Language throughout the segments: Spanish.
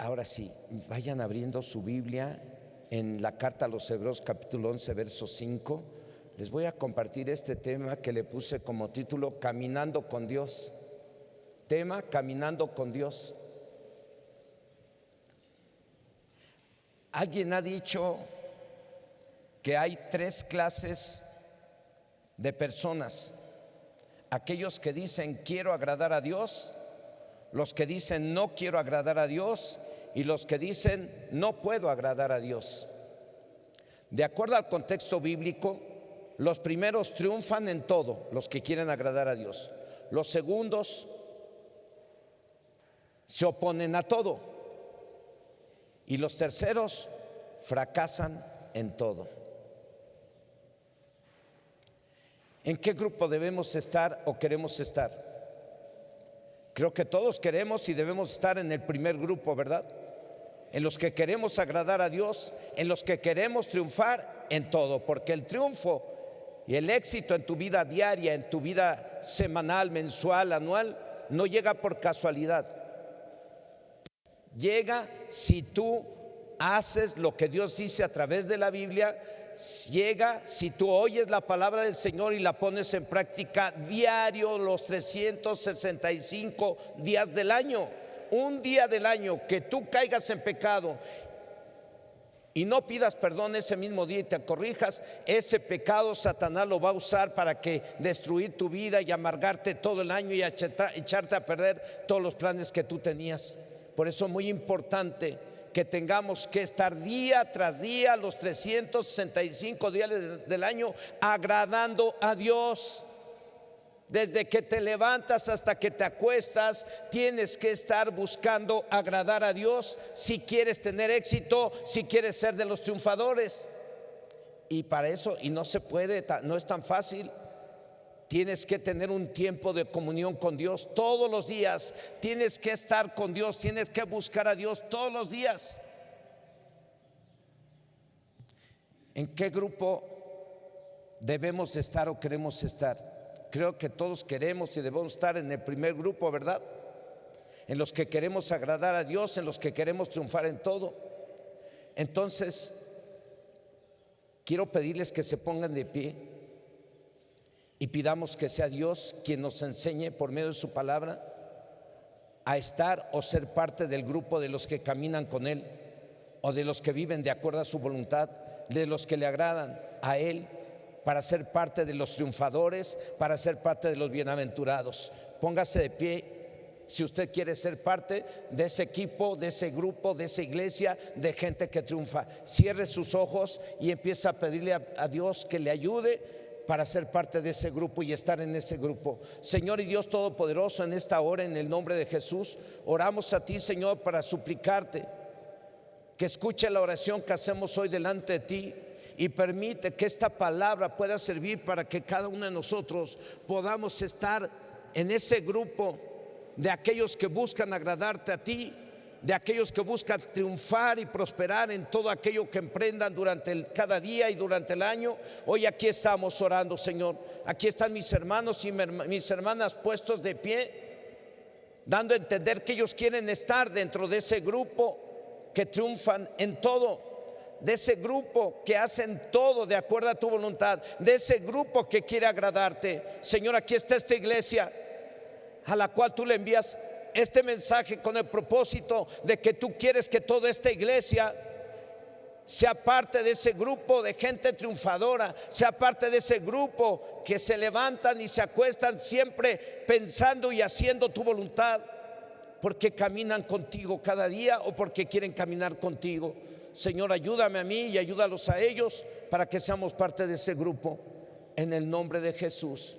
Ahora sí, vayan abriendo su Biblia en la carta a los Hebreos capítulo 11, verso 5. Les voy a compartir este tema que le puse como título Caminando con Dios. Tema Caminando con Dios. Alguien ha dicho que hay tres clases de personas: aquellos que dicen quiero agradar a Dios, los que dicen no quiero agradar a Dios y los que dicen no puedo agradar a Dios. De acuerdo al contexto bíblico, los primeros triunfan en todo, los que quieren agradar a Dios. Los segundos se oponen a todo y los terceros fracasan en todo. ¿En qué grupo debemos estar o queremos estar? Creo que todos queremos y debemos estar en el primer grupo, ¿verdad? En los que queremos agradar a Dios, en los que queremos triunfar en todo, porque el triunfo y el éxito en tu vida diaria, en tu vida semanal, mensual, anual, no llega por casualidad. Llega si tú haces lo que Dios dice a través de la Biblia. Llega si tú oyes la palabra del Señor y la pones en práctica diario, los 365 días del año. Un día del año que tú caigas en pecado y no pidas perdón ese mismo día y te corrijas, ese pecado Satanás lo va a usar para que destruir tu vida y amargarte todo el año y echarte a perder todos los planes que tú tenías. Por eso es muy importante que tengamos que estar día tras día, los 365 días del año, agradando a Dios. Desde que te levantas hasta que te acuestas, tienes que estar buscando agradar a Dios si quieres tener éxito, si quieres ser de los triunfadores. Y para eso, y no se puede, no es tan fácil. Tienes que tener un tiempo de comunión con Dios todos los días. Tienes que estar con Dios, tienes que buscar a Dios todos los días. ¿En qué grupo debemos estar o queremos estar? Creo que todos queremos y debemos estar en el primer grupo, ¿verdad? En los que queremos agradar a Dios, en los que queremos triunfar en todo. Entonces, quiero pedirles que se pongan de pie y pidamos que sea Dios quien nos enseñe por medio de su palabra a estar o ser parte del grupo de los que caminan con Él, o de los que viven de acuerdo a su voluntad, de los que le agradan a Él, para ser parte de los triunfadores, para ser parte de los bienaventurados. Póngase de pie si usted quiere ser parte de ese equipo, de ese grupo, de esa iglesia de gente que triunfa. Cierre sus ojos y empieza a pedirle a Dios que le ayude para ser parte de ese grupo y estar en ese grupo. Señor y Dios Todopoderoso, en esta hora, en el nombre de Jesús, oramos a ti, Señor, para suplicarte que escuche la oración que hacemos hoy delante de ti y permite que esta palabra pueda servir para que cada uno de nosotros podamos estar en ese grupo de aquellos que buscan agradarte a ti, de aquellos que buscan triunfar y prosperar en todo aquello que emprendan durante cada día y durante el año. Hoy aquí estamos orando, Señor. Aquí están mis hermanos y mis hermanas puestos de pie, dando a entender que ellos quieren estar dentro de ese grupo que triunfan en todo, de ese grupo que hacen todo de acuerdo a tu voluntad, de ese grupo que quiere agradarte. Señor, aquí está esta iglesia a la cual tú le envías este mensaje con el propósito de que tú quieres que toda esta iglesia sea parte de ese grupo de gente triunfadora, sea parte de ese grupo que se levantan y se acuestan siempre pensando y haciendo tu voluntad, porque caminan contigo cada día o porque quieren caminar contigo. Señor, ayúdame a mí y ayúdalos a ellos para que seamos parte de ese grupo, en el nombre de Jesús.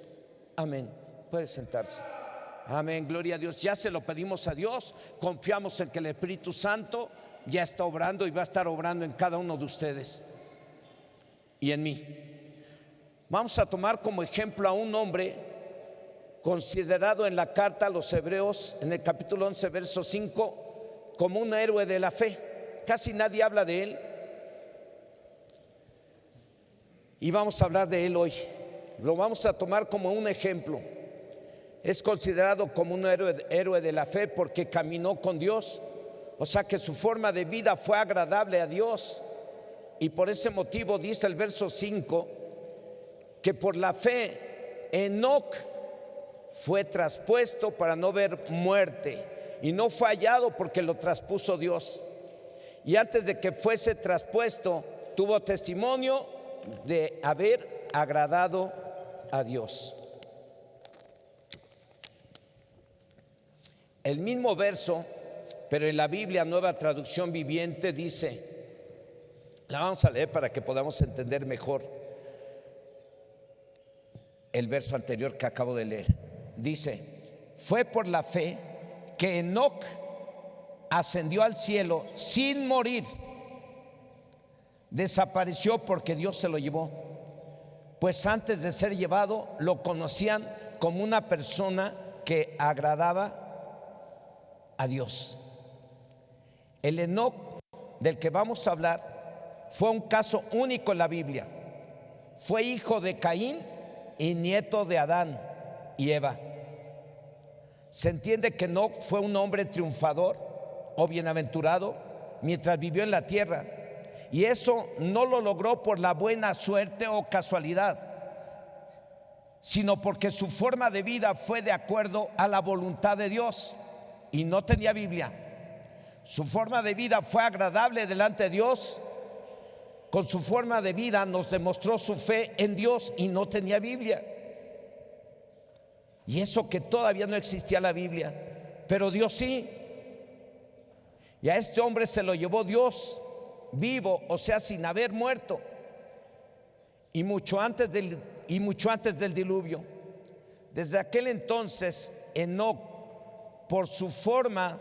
Amén. Puede sentarse. Amén, gloria a Dios. Ya se lo pedimos a Dios. Confiamos en que el Espíritu Santo ya está obrando y va a estar obrando en cada uno de ustedes y en mí. Vamos a tomar como ejemplo a un hombre considerado en la carta a los Hebreos, en el capítulo 11, verso 5, como un héroe de la fe. Casi nadie habla de él y vamos a hablar de él hoy. Lo vamos a tomar como un ejemplo. Es considerado como un héroe de la fe porque caminó con Dios, O sea que su forma de vida fue agradable a Dios. Y por ese motivo dice el verso 5 que por la fe Enoc fue traspuesto para no ver muerte, y no fue hallado porque lo traspuso Dios. Y antes de que fuese traspuesto, tuvo testimonio de haber agradado a Dios. El mismo verso, pero en la Biblia Nueva Traducción Viviente dice, la vamos a leer para que podamos entender mejor el verso anterior que acabo de leer. Dice: fue por la fe que Enoc ascendió al cielo sin morir, desapareció porque Dios se lo llevó, pues antes de ser llevado lo conocían como una persona que agradaba a Dios. El Enoc del que vamos a hablar fue un caso único en la Biblia. Fue hijo de Caín y nieto de Adán y Eva. Se entiende que Enoc fue un hombre triunfador o bienaventurado mientras vivió en la tierra, y eso no lo logró por la buena suerte o casualidad, sino porque su forma de vida fue de acuerdo a la voluntad de Dios, y no tenía Biblia. Su forma de vida fue agradable delante de Dios. Con su forma de vida nos demostró su fe en Dios, y no tenía Biblia. Y eso que todavía no existía la Biblia, pero Dios sí. Y a este hombre se lo llevó Dios vivo, o sea, sin haber muerto, y mucho antes del diluvio. Desde aquel entonces, Enoc, por su forma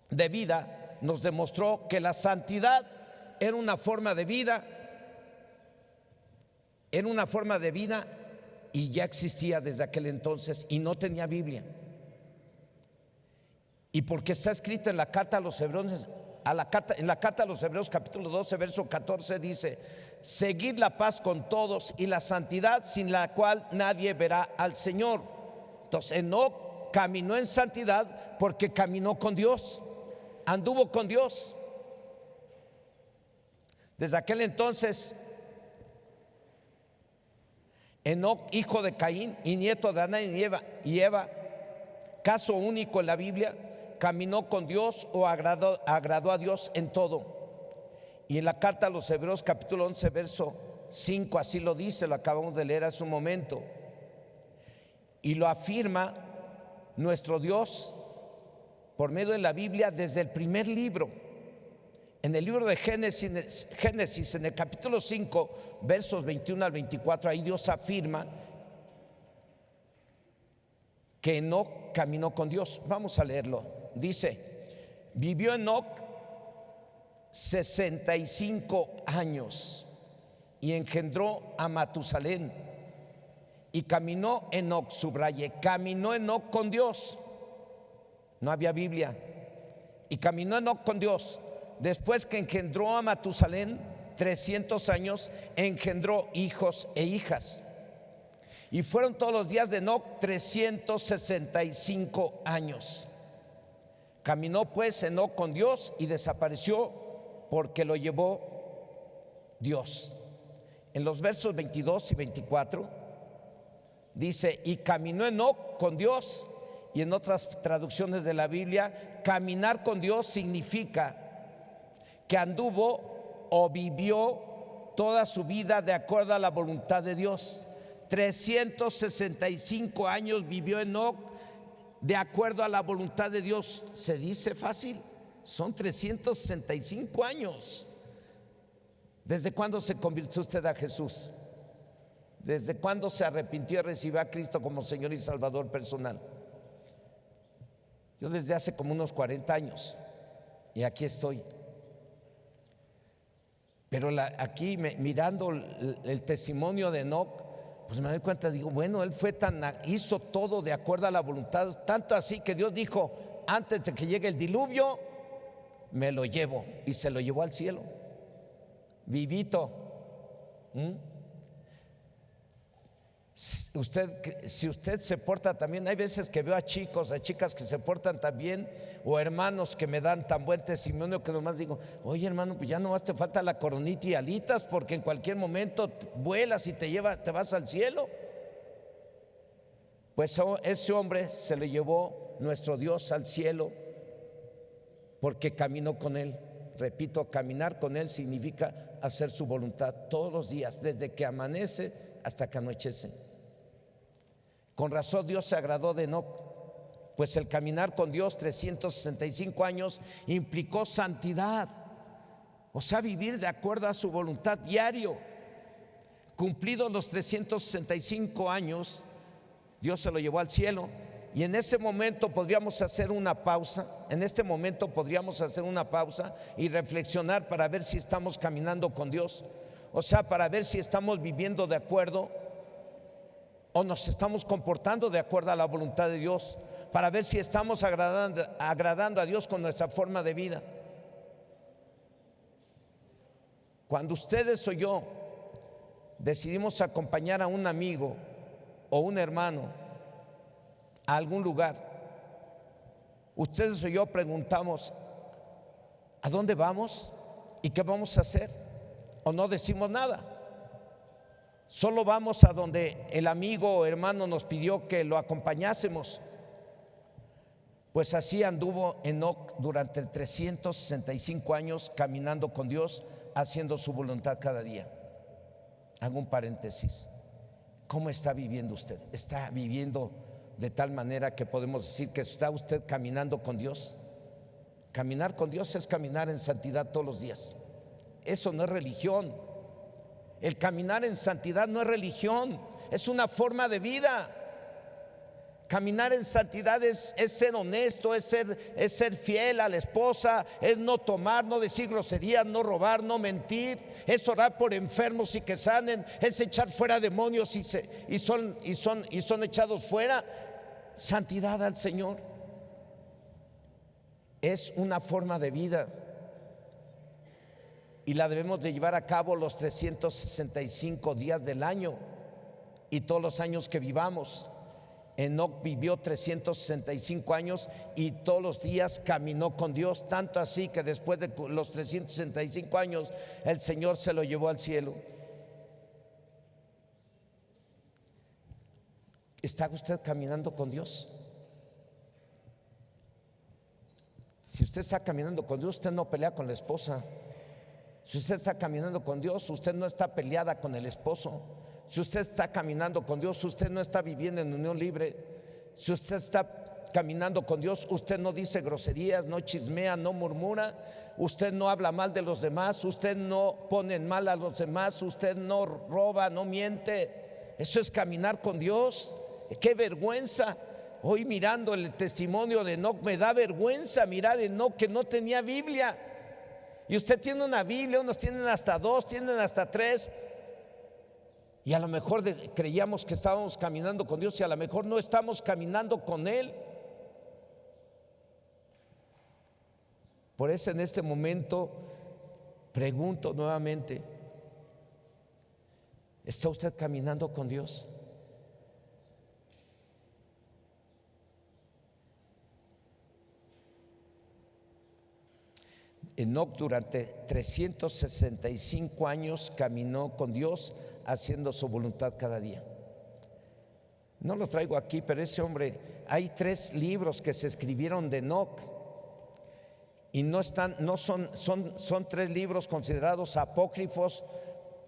de vida, nos demostró que la santidad era una forma de vida, y ya existía desde aquel entonces, y no tenía Biblia. Y porque está escrito en la carta a los Hebreos, en la carta a los Hebreos capítulo 12 verso 14 dice: seguid la paz con todos y la santidad, sin la cual nadie verá al Señor. Entonces Enoc caminó en santidad porque caminó con Dios, anduvo con Dios. Desde aquel entonces, Enoc, hijo de Caín y nieto de Adán y Eva, caso único en la Biblia, caminó con Dios o agradó a Dios en todo. Y en la carta a los Hebreos capítulo 11 verso 5 así lo dice, lo acabamos de leer hace un momento, y lo afirma nuestro Dios por medio de la Biblia desde el primer libro. En el libro de Génesis, en el capítulo 5 versos 21 al 24, ahí Dios afirma que Enoc caminó con Dios. Vamos a leerlo. Dice: vivió Enoc 65 años y engendró a Matusalén. Y caminó Enoc, subraye, caminó Enoc con Dios. No había Biblia. Y caminó Enoc con Dios. Después que engendró a Matusalén 300 años, engendró hijos e hijas. Y fueron todos los días de Enoc 365 años. Caminó pues Enoc con Dios y desapareció porque lo llevó Dios. En los versos 22 y 24 dice: y caminó Enoc con Dios. Y en otras traducciones de la Biblia, caminar con Dios significa que anduvo o vivió toda su vida de acuerdo a la voluntad de Dios. 365 años vivió Enoc de acuerdo a la voluntad de Dios. ¿Se dice fácil? Son 365 años. ¿Desde cuándo se convirtió usted a Jesús? ¿Desde cuándo se arrepintió y recibió a Cristo como Señor y Salvador personal? Yo desde hace como unos 40 años, y aquí estoy. Pero aquí mirando el testimonio de Enoc, pues me doy cuenta, digo, bueno, él hizo todo de acuerdo a la voluntad, tanto así que Dios dijo: antes de que llegue el diluvio, me lo llevo, y se lo llevó al cielo, vivito. Si usted se porta también, hay veces que veo a chicos, a chicas que se portan tan bien, o hermanos que me dan tan buen testimonio que nomás digo, oye hermano, pues ya nomás te falta la coronita y alitas, porque en cualquier momento vuelas y te vas al cielo. Pues ese hombre se le llevó nuestro Dios al cielo porque caminó con Él. Repito, caminar con Él significa hacer su voluntad todos los días, desde que amanece hasta que anochece. Con razón Dios se agradó de Enoc, pues el caminar con Dios 365 años implicó santidad, o sea, vivir de acuerdo a su voluntad diario. Cumplidos los 365 años, Dios se lo llevó al cielo. Y en ese momento podríamos hacer una pausa, y reflexionar para ver si estamos caminando con Dios. O sea, para ver si estamos viviendo de acuerdo o nos estamos comportando de acuerdo a la voluntad de Dios, para ver si estamos agradando a Dios con nuestra forma de vida. Cuando ustedes o yo decidimos acompañar a un amigo o un hermano a algún lugar, ustedes o yo preguntamos, ¿a dónde vamos? ¿Y qué vamos a hacer? O no decimos nada. Solo vamos a donde el amigo o hermano nos pidió que lo acompañásemos. Pues así anduvo Enoc durante 365 años caminando con Dios, haciendo su voluntad cada día. Hago un paréntesis. ¿Cómo está viviendo usted? ¿Está viviendo de tal manera que podemos decir que está usted caminando con Dios? Caminar con Dios es caminar en santidad todos los días. Eso no es religión. El caminar en santidad no es religión, es una forma de vida. Caminar en santidad es ser honesto, es ser fiel a la esposa, es no tomar, no decir groserías, no robar, no mentir, es orar por enfermos y que sanen, es echar fuera demonios y son echados fuera. Santidad al Señor es una forma de vida y la debemos de llevar a cabo los 365 días del año y todos los años que vivamos. Enoc vivió 365 años y todos los días caminó con Dios, tanto así que después de los 365 años el Señor se lo llevó al cielo. ¿Está usted caminando con Dios? Si usted está caminando con Dios, usted no pelea con la esposa. Si usted está caminando con Dios, usted no está peleada con el esposo. Si usted está caminando con Dios, usted no está viviendo en unión libre. Si usted está caminando con Dios, usted no dice groserías, no chismea, no murmura, usted no habla mal de los demás, usted no pone en mal a los demás, usted no roba, no miente. Eso es caminar con Dios. ¡Qué vergüenza! Hoy mirando el testimonio de Enoc me da vergüenza mirar a Enoc que no tenía Biblia. Y usted tiene una Biblia, unos tienen hasta 2, tienen hasta 3. Y a lo mejor creíamos que estábamos caminando con Dios y a lo mejor no estamos caminando con Él. Por eso en este momento pregunto nuevamente, ¿está usted caminando con Dios? Enoc durante 365 años caminó con Dios haciendo su voluntad cada día. No lo traigo aquí, pero ese hombre, hay 3 libros que se escribieron de Enoc y son 3 libros considerados apócrifos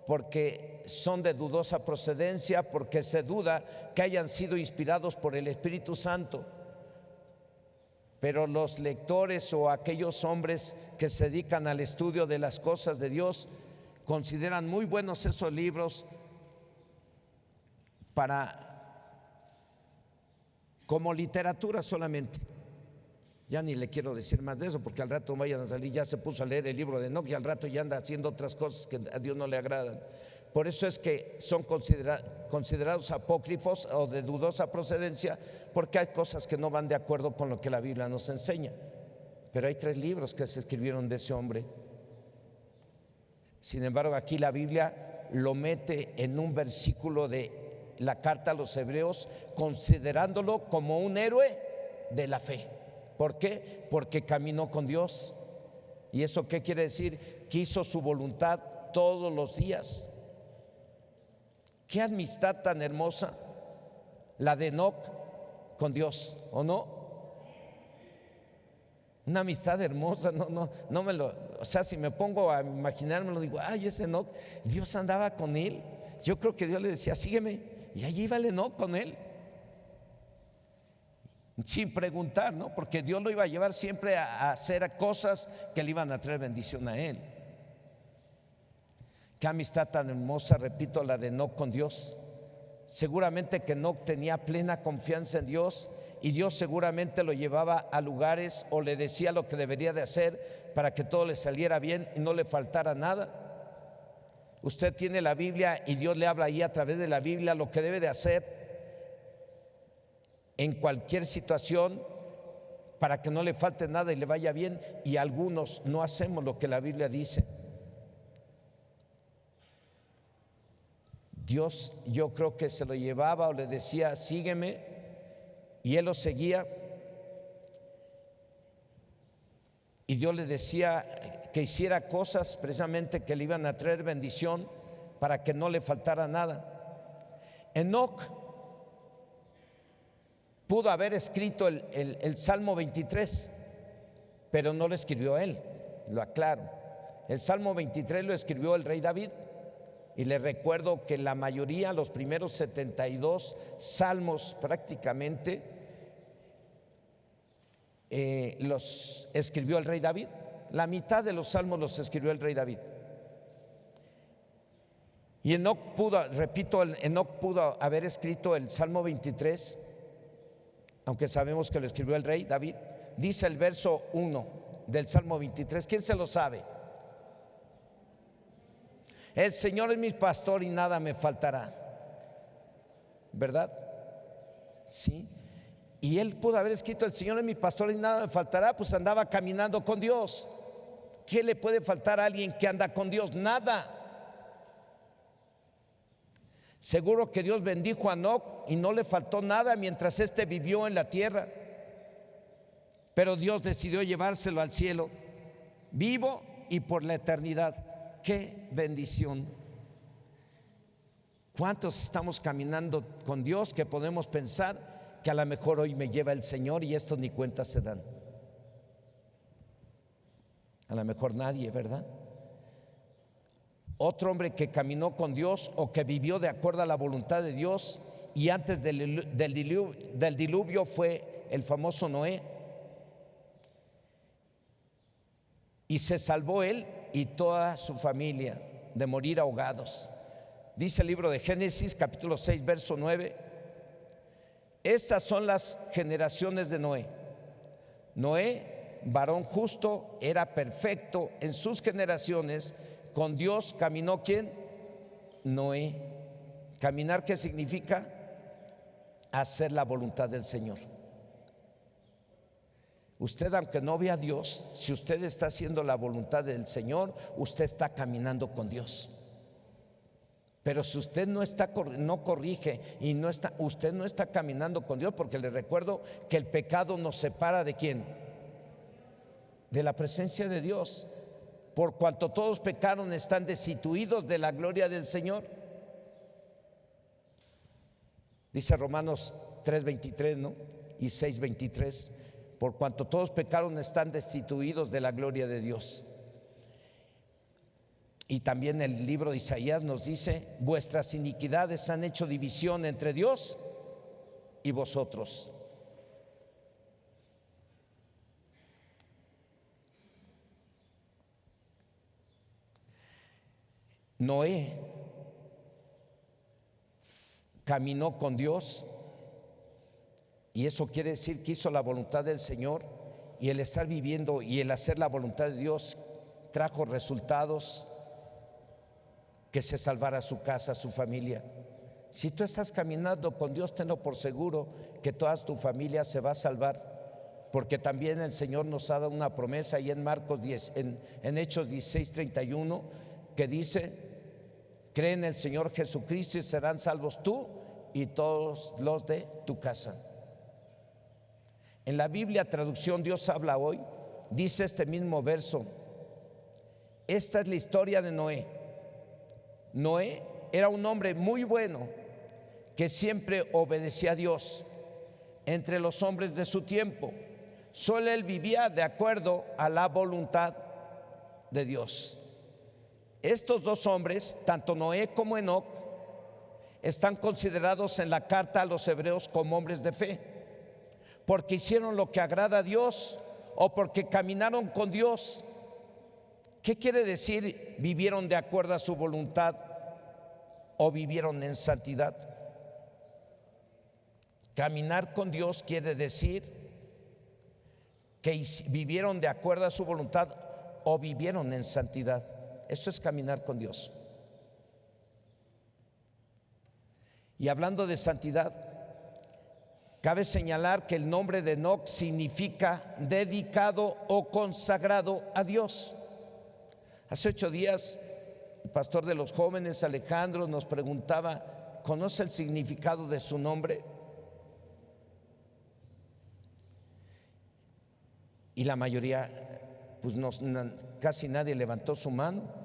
porque son de dudosa procedencia, porque se duda que hayan sido inspirados por el Espíritu Santo. Pero los lectores o aquellos hombres que se dedican al estudio de las cosas de Dios consideran muy buenos esos libros como literatura solamente. Ya ni le quiero decir más de eso porque al rato vayan a salir, ya se puso a leer el libro de Enoc y al rato ya anda haciendo otras cosas que a Dios no le agradan. Por eso es que son considerados apócrifos o de dudosa procedencia, porque hay cosas que no van de acuerdo con lo que la Biblia nos enseña. Pero hay 3 libros que se escribieron de ese hombre. Sin embargo, aquí la Biblia lo mete en un versículo de la carta a los hebreos, considerándolo como un héroe de la fe. ¿Por qué? Porque caminó con Dios. ¿Y eso qué quiere decir? Que hizo su voluntad todos los días. Qué amistad tan hermosa la de Enoc con Dios, ¿o no? Una amistad hermosa, no me lo, o sea, si me pongo a imaginármelo, digo, ay, ese Enoc, Dios andaba con él. Yo creo que Dios le decía, sígueme, y allí iba el Enoc con él, sin preguntar, ¿no? Porque Dios lo iba a llevar siempre a hacer cosas que le iban a traer bendición a él. Qué amistad tan hermosa, repito, la de Enoc con Dios. Seguramente que Enoc tenía plena confianza en Dios, y Dios seguramente lo llevaba a lugares o le decía lo que debería de hacer para que todo le saliera bien y no le faltara nada. Usted tiene la Biblia y Dios le habla ahí a través de la Biblia lo que debe de hacer en cualquier situación para que no le falte nada y le vaya bien, y algunos no hacemos lo que la Biblia dice. Dios, yo creo que se lo llevaba o le decía, sígueme, y él lo seguía, y Dios le decía que hiciera cosas precisamente que le iban a traer bendición para que no le faltara nada. Enoc pudo haber escrito el Salmo 23, pero no lo escribió él, lo aclaro. El Salmo 23 lo escribió el rey David, y les recuerdo que la mayoría, los primeros 72 salmos prácticamente los escribió el rey David. La mitad de los salmos los escribió el rey David. Y Enoc pudo, repito, Enoc pudo haber escrito el Salmo 23, aunque sabemos que lo escribió el rey David. Dice el verso 1 del Salmo 23, ¿quién se lo sabe? El Señor es mi pastor y nada me faltará, ¿verdad? Sí. Y él pudo haber escrito, el Señor es mi pastor y nada me faltará, pues andaba caminando con Dios. ¿Qué le puede faltar a alguien que anda con Dios? Nada. Seguro que Dios bendijo a Enoc y no le faltó nada mientras éste vivió en la tierra, pero Dios decidió llevárselo al cielo, vivo y por la eternidad. ¡Qué bendición! ¿Cuántos estamos caminando con Dios que podemos pensar que a lo mejor hoy me lleva el Señor y estos ni cuenta se dan? A lo mejor nadie, ¿verdad? Otro hombre que caminó con Dios o que vivió de acuerdo a la voluntad de Dios y antes del diluvio fue el famoso Noé. Y se salvó él y toda su familia de morir ahogados. Dice el libro de Génesis, capítulo 6, verso 9. Estas son las generaciones de Noé. Noé, varón justo, era perfecto en sus generaciones. Con Dios caminó ¿quién? Noé. Caminar, ¿qué significa? Hacer la voluntad del Señor. Usted, aunque no vea a Dios, si usted está haciendo la voluntad del Señor, usted está caminando con Dios. Pero si usted no corrige y usted no está caminando con Dios, porque le recuerdo que el pecado nos separa ¿de quién? De la presencia de Dios. Por cuanto todos pecaron, están destituidos de la gloria del Señor. Dice Romanos 3:23, ¿no? Y 6:23. Por cuanto todos pecaron, están destituidos de la gloria de Dios. Y también el libro de Isaías nos dice: vuestras iniquidades han hecho división entre Dios y vosotros. Noé caminó con Dios, y eso quiere decir que hizo la voluntad del Señor, y el estar viviendo y el hacer la voluntad de Dios trajo resultados, que se salvara su casa, su familia. Si tú estás caminando con Dios, tenlo por seguro que toda tu familia se va a salvar, porque también el Señor nos ha dado una promesa y en Marcos 10, en Hechos 16:31, que dice: cree en el Señor Jesucristo y serán salvos tú y todos los de tu casa. En la Biblia, traducción Dios habla hoy, dice este mismo verso: esta es la historia de Noé. Noé era un hombre muy bueno que siempre obedecía a Dios entre los hombres de su tiempo. Solo él vivía de acuerdo a la voluntad de Dios. Estos dos hombres, tanto Noé como Enoc, están considerados en la carta a los hebreos como hombres de fe, porque hicieron lo que agrada a Dios o porque caminaron con Dios. ¿Qué quiere decir vivieron de acuerdo a su voluntad o vivieron en santidad? Caminar con Dios quiere decir que vivieron de acuerdo a su voluntad o vivieron en santidad. Eso es caminar con Dios. Y hablando de santidad, cabe señalar que el nombre de Enoc significa dedicado o consagrado a Dios. Hace 8 días, el pastor de los jóvenes, Alejandro, nos preguntaba: ¿conoce el significado de su nombre? Y la mayoría, pues casi nadie levantó su mano.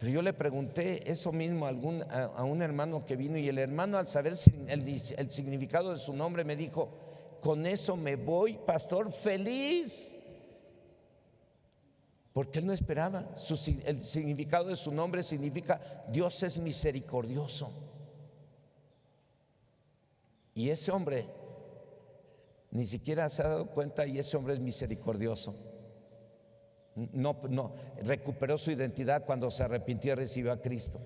Pero yo le pregunté eso mismo a un hermano que vino, y el hermano, al saber el significado de su nombre, me dijo: con eso me voy, pastor, feliz. Porque él no esperaba. El significado de su nombre significa Dios es misericordioso. Y ese hombre ni siquiera se ha dado cuenta, y ese hombre es misericordioso. No recuperó su identidad cuando se arrepintió y recibió a Cristo.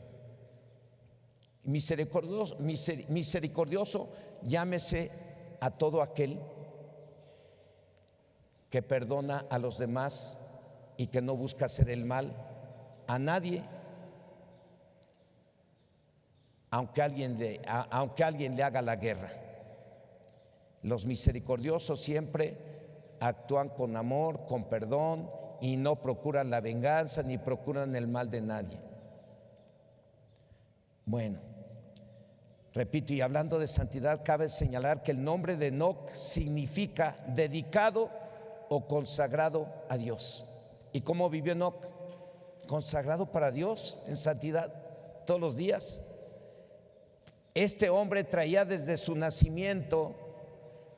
Misericordioso, llámese a todo aquel que perdona a los demás y que no busca hacer el mal a nadie, aunque alguien le haga la guerra. Los misericordiosos siempre actúan con amor, con perdón, y no procuran la venganza ni procuran el mal de nadie. Bueno, repito, y hablando de santidad, cabe señalar que el nombre de Enoc significa dedicado o consagrado a Dios. ¿Y cómo vivió Enoc? Consagrado para Dios, en santidad, todos los días. Este hombre traía desde su nacimiento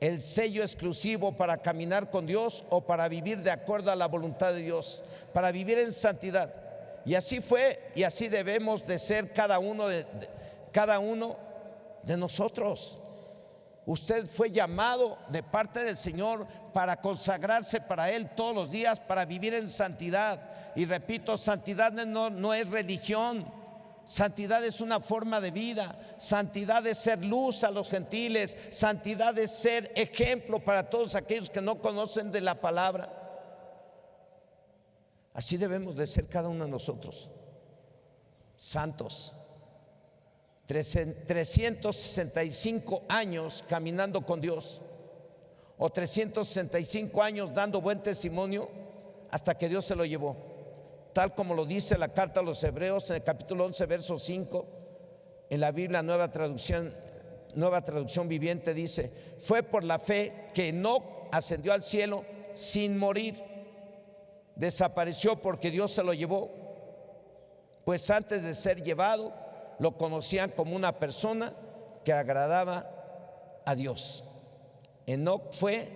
el sello exclusivo para caminar con Dios o para vivir de acuerdo a la voluntad de Dios, para vivir en santidad. Y así fue, y así debemos de ser cada uno de nosotros. Usted fue llamado de parte del Señor para consagrarse para Él todos los días, para vivir en santidad. Y repito, santidad no es religión. Santidad es una forma de vida. Santidad es ser luz a los gentiles. Santidad es ser ejemplo para todos aquellos que no conocen de la palabra. Así debemos de ser cada uno de nosotros, santos. 365 años caminando con Dios, o 365 años dando buen testimonio hasta que Dios se lo llevó, tal como lo dice la carta a los Hebreos en el capítulo 11, verso 5. En la Biblia Nueva Traducción Viviente dice: fue por la fe que Enoc ascendió al cielo sin morir, desapareció porque Dios se lo llevó, pues antes de ser llevado lo conocían como una persona que agradaba a Dios. Enoc fue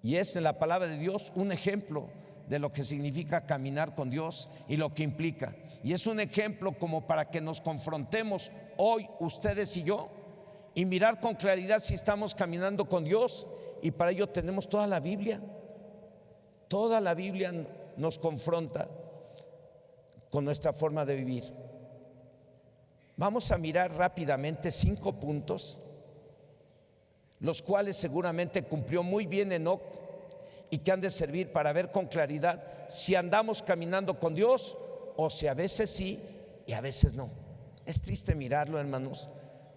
y es en la palabra de Dios un ejemplo de lo que significa caminar con Dios y lo que implica. Y es un ejemplo como para que nos confrontemos hoy, ustedes y yo, y mirar con claridad si estamos caminando con Dios. Y para ello tenemos toda la Biblia. Toda la Biblia nos confronta con nuestra forma de vivir. Vamos a mirar rápidamente 5 puntos, los cuales seguramente cumplió muy bien Enoc y que han de servir para ver con claridad si andamos caminando con Dios o si a veces sí y a veces no. Es triste mirarlo, hermanos.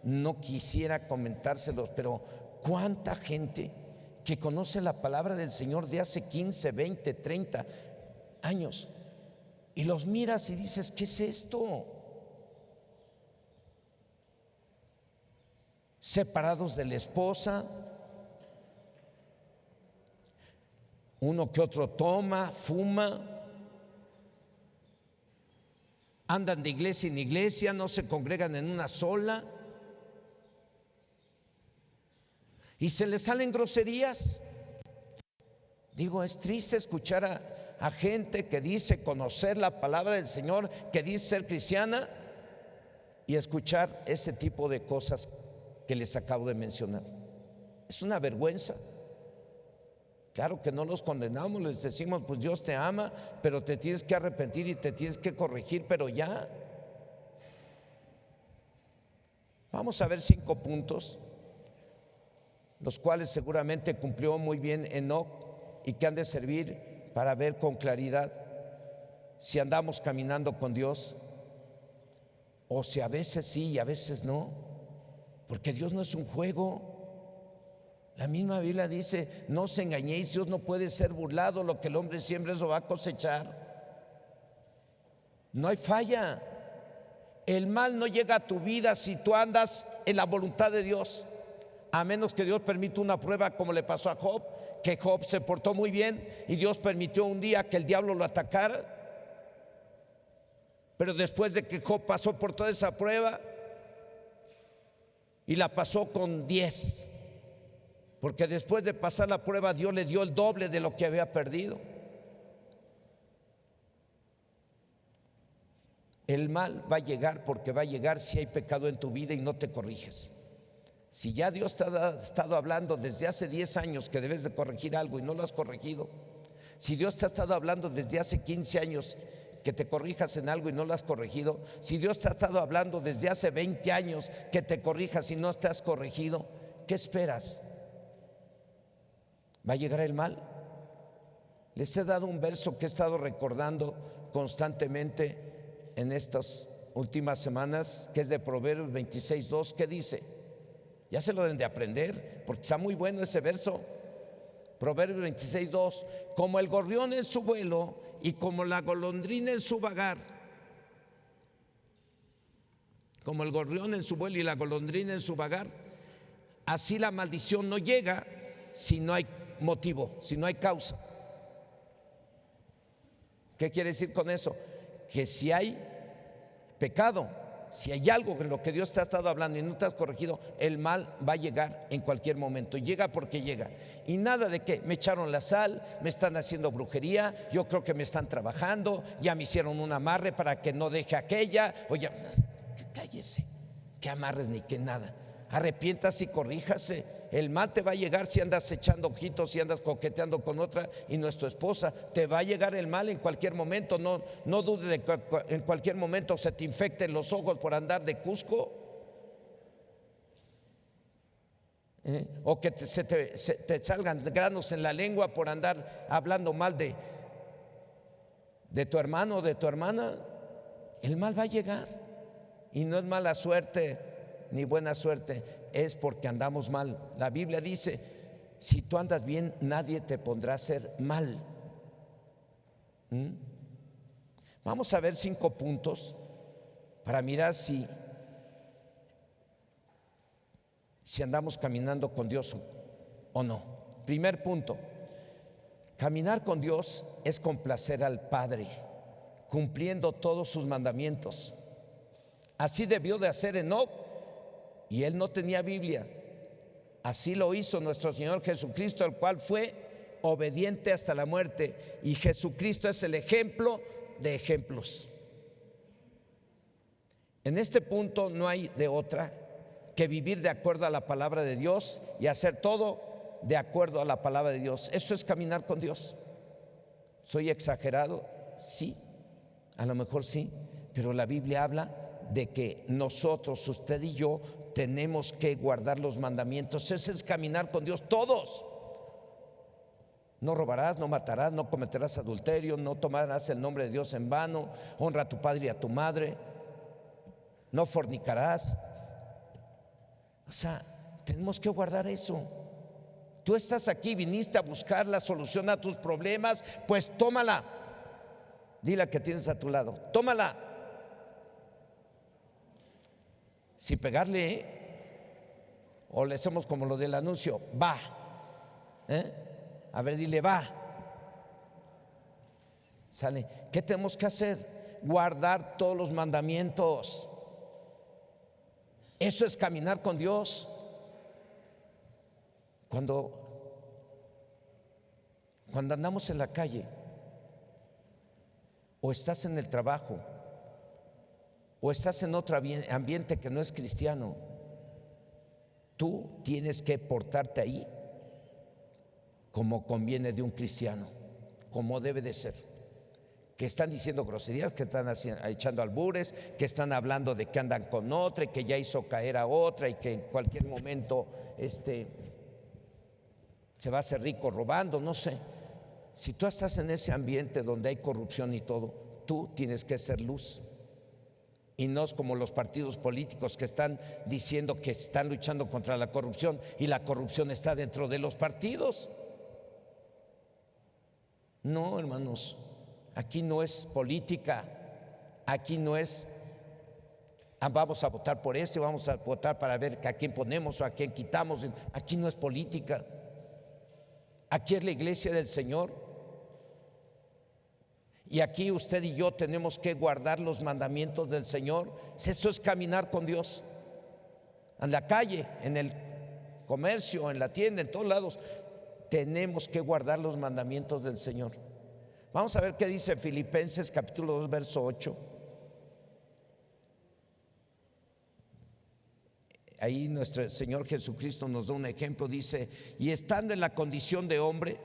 No quisiera comentárselos, pero cuánta gente que conoce la palabra del Señor de hace 15, 20, 30 años y los miras y dices: ¿qué es esto? separados de la esposa, uno que otro toma, fuma, andan de iglesia en iglesia, no se congregan en una sola, y se les salen groserías. Digo, es triste escuchar a gente que dice conocer la palabra del Señor, que dice ser cristiana, y escuchar ese tipo de cosas que les acabo de mencionar. Es una vergüenza. Claro que no los condenamos, les decimos, pues Dios te ama, pero te tienes que arrepentir y te tienes que corregir, pero ya. Vamos a ver 5 puntos, los cuales seguramente cumplió muy bien Enoc y que han de servir para ver con claridad si andamos caminando con Dios o si a veces sí y a veces no, porque Dios no es un juego. La misma Biblia dice, no os engañéis, Dios no puede ser burlado, lo que el hombre siembra eso va a cosechar. No hay falla. El mal no llega a tu vida si tú andas en la voluntad de Dios, a menos que Dios permita una prueba como le pasó a Job, que Job se portó muy bien y Dios permitió un día que el diablo lo atacara. Pero después de que Job pasó por toda esa prueba y la pasó con 10, porque después de pasar la prueba Dios le dio el doble de lo que había perdido. El mal va a llegar porque va a llegar si hay pecado en tu vida y no te corriges. Si ya Dios te ha estado hablando desde hace 10 años que debes de corregir algo y no lo has corregido, si Dios te ha estado hablando desde hace 15 años que te corrijas en algo y no lo has corregido, si Dios te ha estado hablando desde hace 20 años que te corrijas y no te has corregido, ¿qué esperas? ¿Va a llegar el mal? Les he dado un verso que he estado recordando constantemente en estas últimas semanas, que es de Proverbios 26:2, que dice, ya se lo deben de aprender porque está muy bueno ese verso. Proverbios 26:2, como el gorrión en su vuelo y como la golondrina en su vagar, como el gorrión en su vuelo y la golondrina en su vagar, así la maldición no llega si no hay motivo, si no hay causa. ¿Qué quiere decir con eso? Que si hay pecado, si hay algo en lo que Dios te ha estado hablando y no te has corregido, el mal va a llegar en cualquier momento. Llega porque llega. Y nada de que me echaron la sal, me están haciendo brujería, yo creo que me están trabajando, ya me hicieron un amarre para que no deje aquella. Oye, cállese, que amarres ni que nada. Arrepiéntase y corríjase. El mal te va a llegar si andas echando ojitos, si andas coqueteando con otra y no es tu esposa. Te va a llegar el mal en cualquier momento. No dudes de que en cualquier momento se te infecten los ojos por andar de Cusco. O que se te salgan granos en la lengua por andar hablando mal de tu hermano o de tu hermana. El mal va a llegar. Y no es mala suerte ni buena suerte, es porque andamos mal. La Biblia dice, si tú andas bien, nadie te pondrá a hacer mal. Vamos a ver 5 puntos para mirar si andamos caminando con Dios o no. Primer punto, caminar con Dios es complacer al Padre, cumpliendo todos sus mandamientos. Así debió de hacer Enoc, y él no tenía Biblia. Así lo hizo nuestro Señor Jesucristo, el cual fue obediente hasta la muerte, y Jesucristo es el ejemplo de ejemplos. En este punto no hay de otra que vivir de acuerdo a la palabra de Dios y hacer todo de acuerdo a la palabra de Dios. Eso es caminar con Dios. ¿Soy exagerado? Sí, a lo mejor sí, pero la Biblia habla de que nosotros, usted y yo, tenemos que guardar los mandamientos. Ese es caminar con Dios, todos. No robarás, no matarás, no cometerás adulterio, no tomarás el nombre de Dios en vano, honra a tu padre y a tu madre, no fornicarás. O sea, tenemos que guardar eso. Tú estás aquí, viniste a buscar la solución a tus problemas, pues tómala. Dile a que tienes a tu lado, tómala. Sin pegarle, O le hacemos como lo del anuncio, va. A ver, dile, va. Sale. ¿Qué tenemos que hacer? Guardar todos los mandamientos. Eso es caminar con Dios. Cuando andamos en la calle, o estás en el trabajo, o estás en otro ambiente que no es cristiano, tú tienes que portarte ahí como conviene de un cristiano, como debe de ser. Que están diciendo groserías, que están echando albures, que están hablando de que andan con otra y que ya hizo caer a otra y que en cualquier momento se va a hacer rico robando, no sé. Si tú estás en ese ambiente donde hay corrupción y todo, tú tienes que ser luz. Y no es como los partidos políticos que están diciendo que están luchando contra la corrupción y la corrupción está dentro de los partidos. No, hermanos, aquí no es política, aquí no es vamos a votar por esto y vamos a votar para ver a quién ponemos o a quién quitamos. Aquí no es política, aquí es la iglesia del Señor. Y aquí usted y yo tenemos que guardar los mandamientos del Señor. Eso es caminar con Dios. En la calle, en el comercio, en la tienda, en todos lados, tenemos que guardar los mandamientos del Señor. Vamos a ver qué dice Filipenses capítulo 2, verso 8. Ahí nuestro Señor Jesucristo nos da un ejemplo, dice: y estando en la condición de hombre,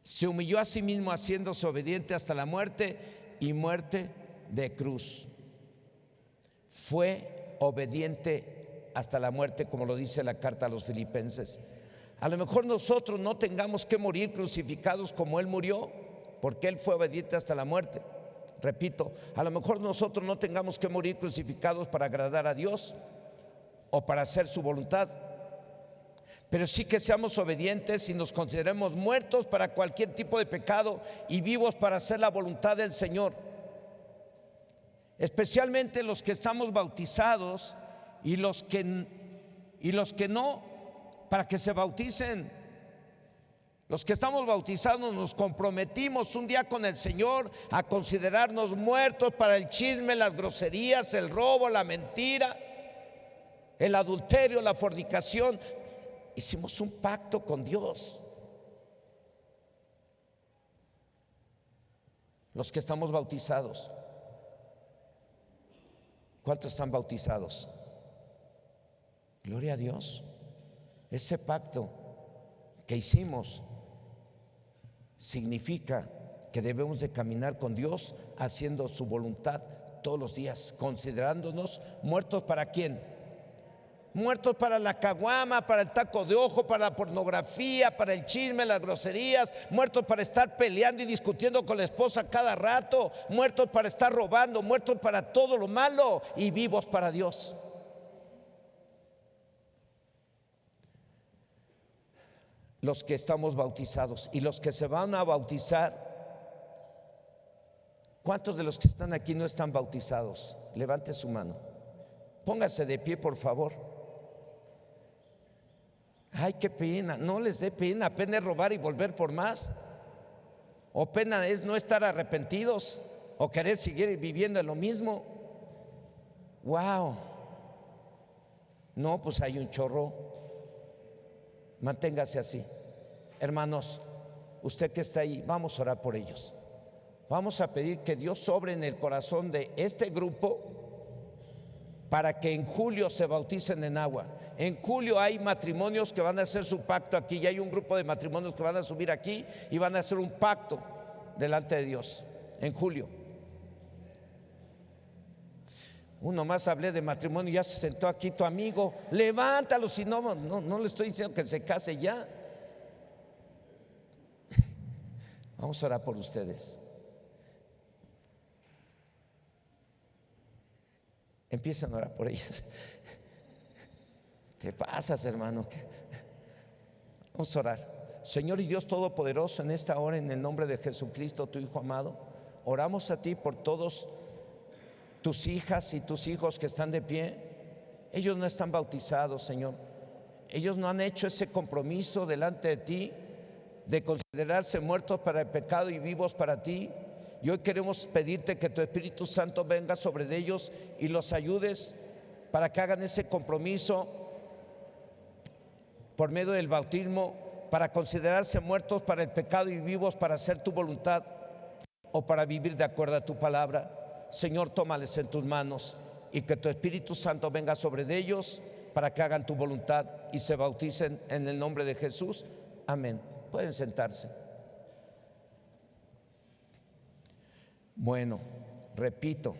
se humilló a sí mismo, haciéndose obediente hasta la muerte y muerte de cruz. Fue obediente hasta la muerte, como lo dice la carta a los Filipenses. A lo mejor nosotros no tengamos que morir crucificados como Él murió, porque Él fue obediente hasta la muerte. Repito, a lo mejor nosotros no tengamos que morir crucificados para agradar a Dios o para hacer su voluntad, pero sí que seamos obedientes y nos consideremos muertos para cualquier tipo de pecado y vivos para hacer la voluntad del Señor. Especialmente los que estamos bautizados y los que no, para que se bauticen. Los que estamos bautizados nos comprometimos un día con el Señor a considerarnos muertos para el chisme, las groserías, el robo, la mentira, el adulterio, la fornicación. Hicimos un pacto con Dios. Los que estamos bautizados, ¿cuántos están bautizados? Gloria a Dios. Ese pacto que hicimos significa que debemos de caminar con Dios haciendo su voluntad todos los días, considerándonos muertos. ¿Para quién? Muertos para la caguama, para el taco de ojo, para la pornografía, para el chisme, las groserías, muertos para estar peleando y discutiendo con la esposa cada rato, muertos para estar robando, muertos para todo lo malo y vivos para Dios. Los que estamos bautizados y los que se van a bautizar, ¿cuántos de los que están aquí no están bautizados? Levante su mano. Póngase de pie, por favor. Ay, qué pena. No les dé pena. Pena es robar y volver por más. O pena es no estar arrepentidos o querer seguir viviendo en lo mismo. Wow. No, pues hay un chorro. Manténgase así. Hermanos, usted que está ahí, vamos a orar por ellos. Vamos a pedir que Dios sobre en el corazón de este grupo para que en julio se bauticen en agua. En julio hay matrimonios que van a hacer su pacto aquí, y hay un grupo de matrimonios que van a subir aquí y van a hacer un pacto delante de Dios en julio. Uno más hablé de matrimonio, ya se sentó aquí tu amigo, levántalo, si no, no le estoy diciendo que se case ya. Vamos a orar por ustedes. Empiezan a orar por ellos. ¿Qué pasas, hermano? Vamos a orar. Señor y Dios Todopoderoso, en esta hora, en el nombre de Jesucristo, tu Hijo amado, oramos a ti por todos tus hijas y tus hijos que están de pie. Ellos no están bautizados, Señor. Ellos no han hecho ese compromiso delante de ti de considerarse muertos para el pecado y vivos para ti. Y hoy queremos pedirte que tu Espíritu Santo venga sobre ellos y los ayudes para que hagan ese compromiso por medio del bautismo, para considerarse muertos para el pecado y vivos para hacer tu voluntad o para vivir de acuerdo a tu palabra. Señor, tómales en tus manos y que tu Espíritu Santo venga sobre ellos para que hagan tu voluntad y se bauticen en el nombre de Jesús. Amén. Pueden sentarse. Bueno, repito,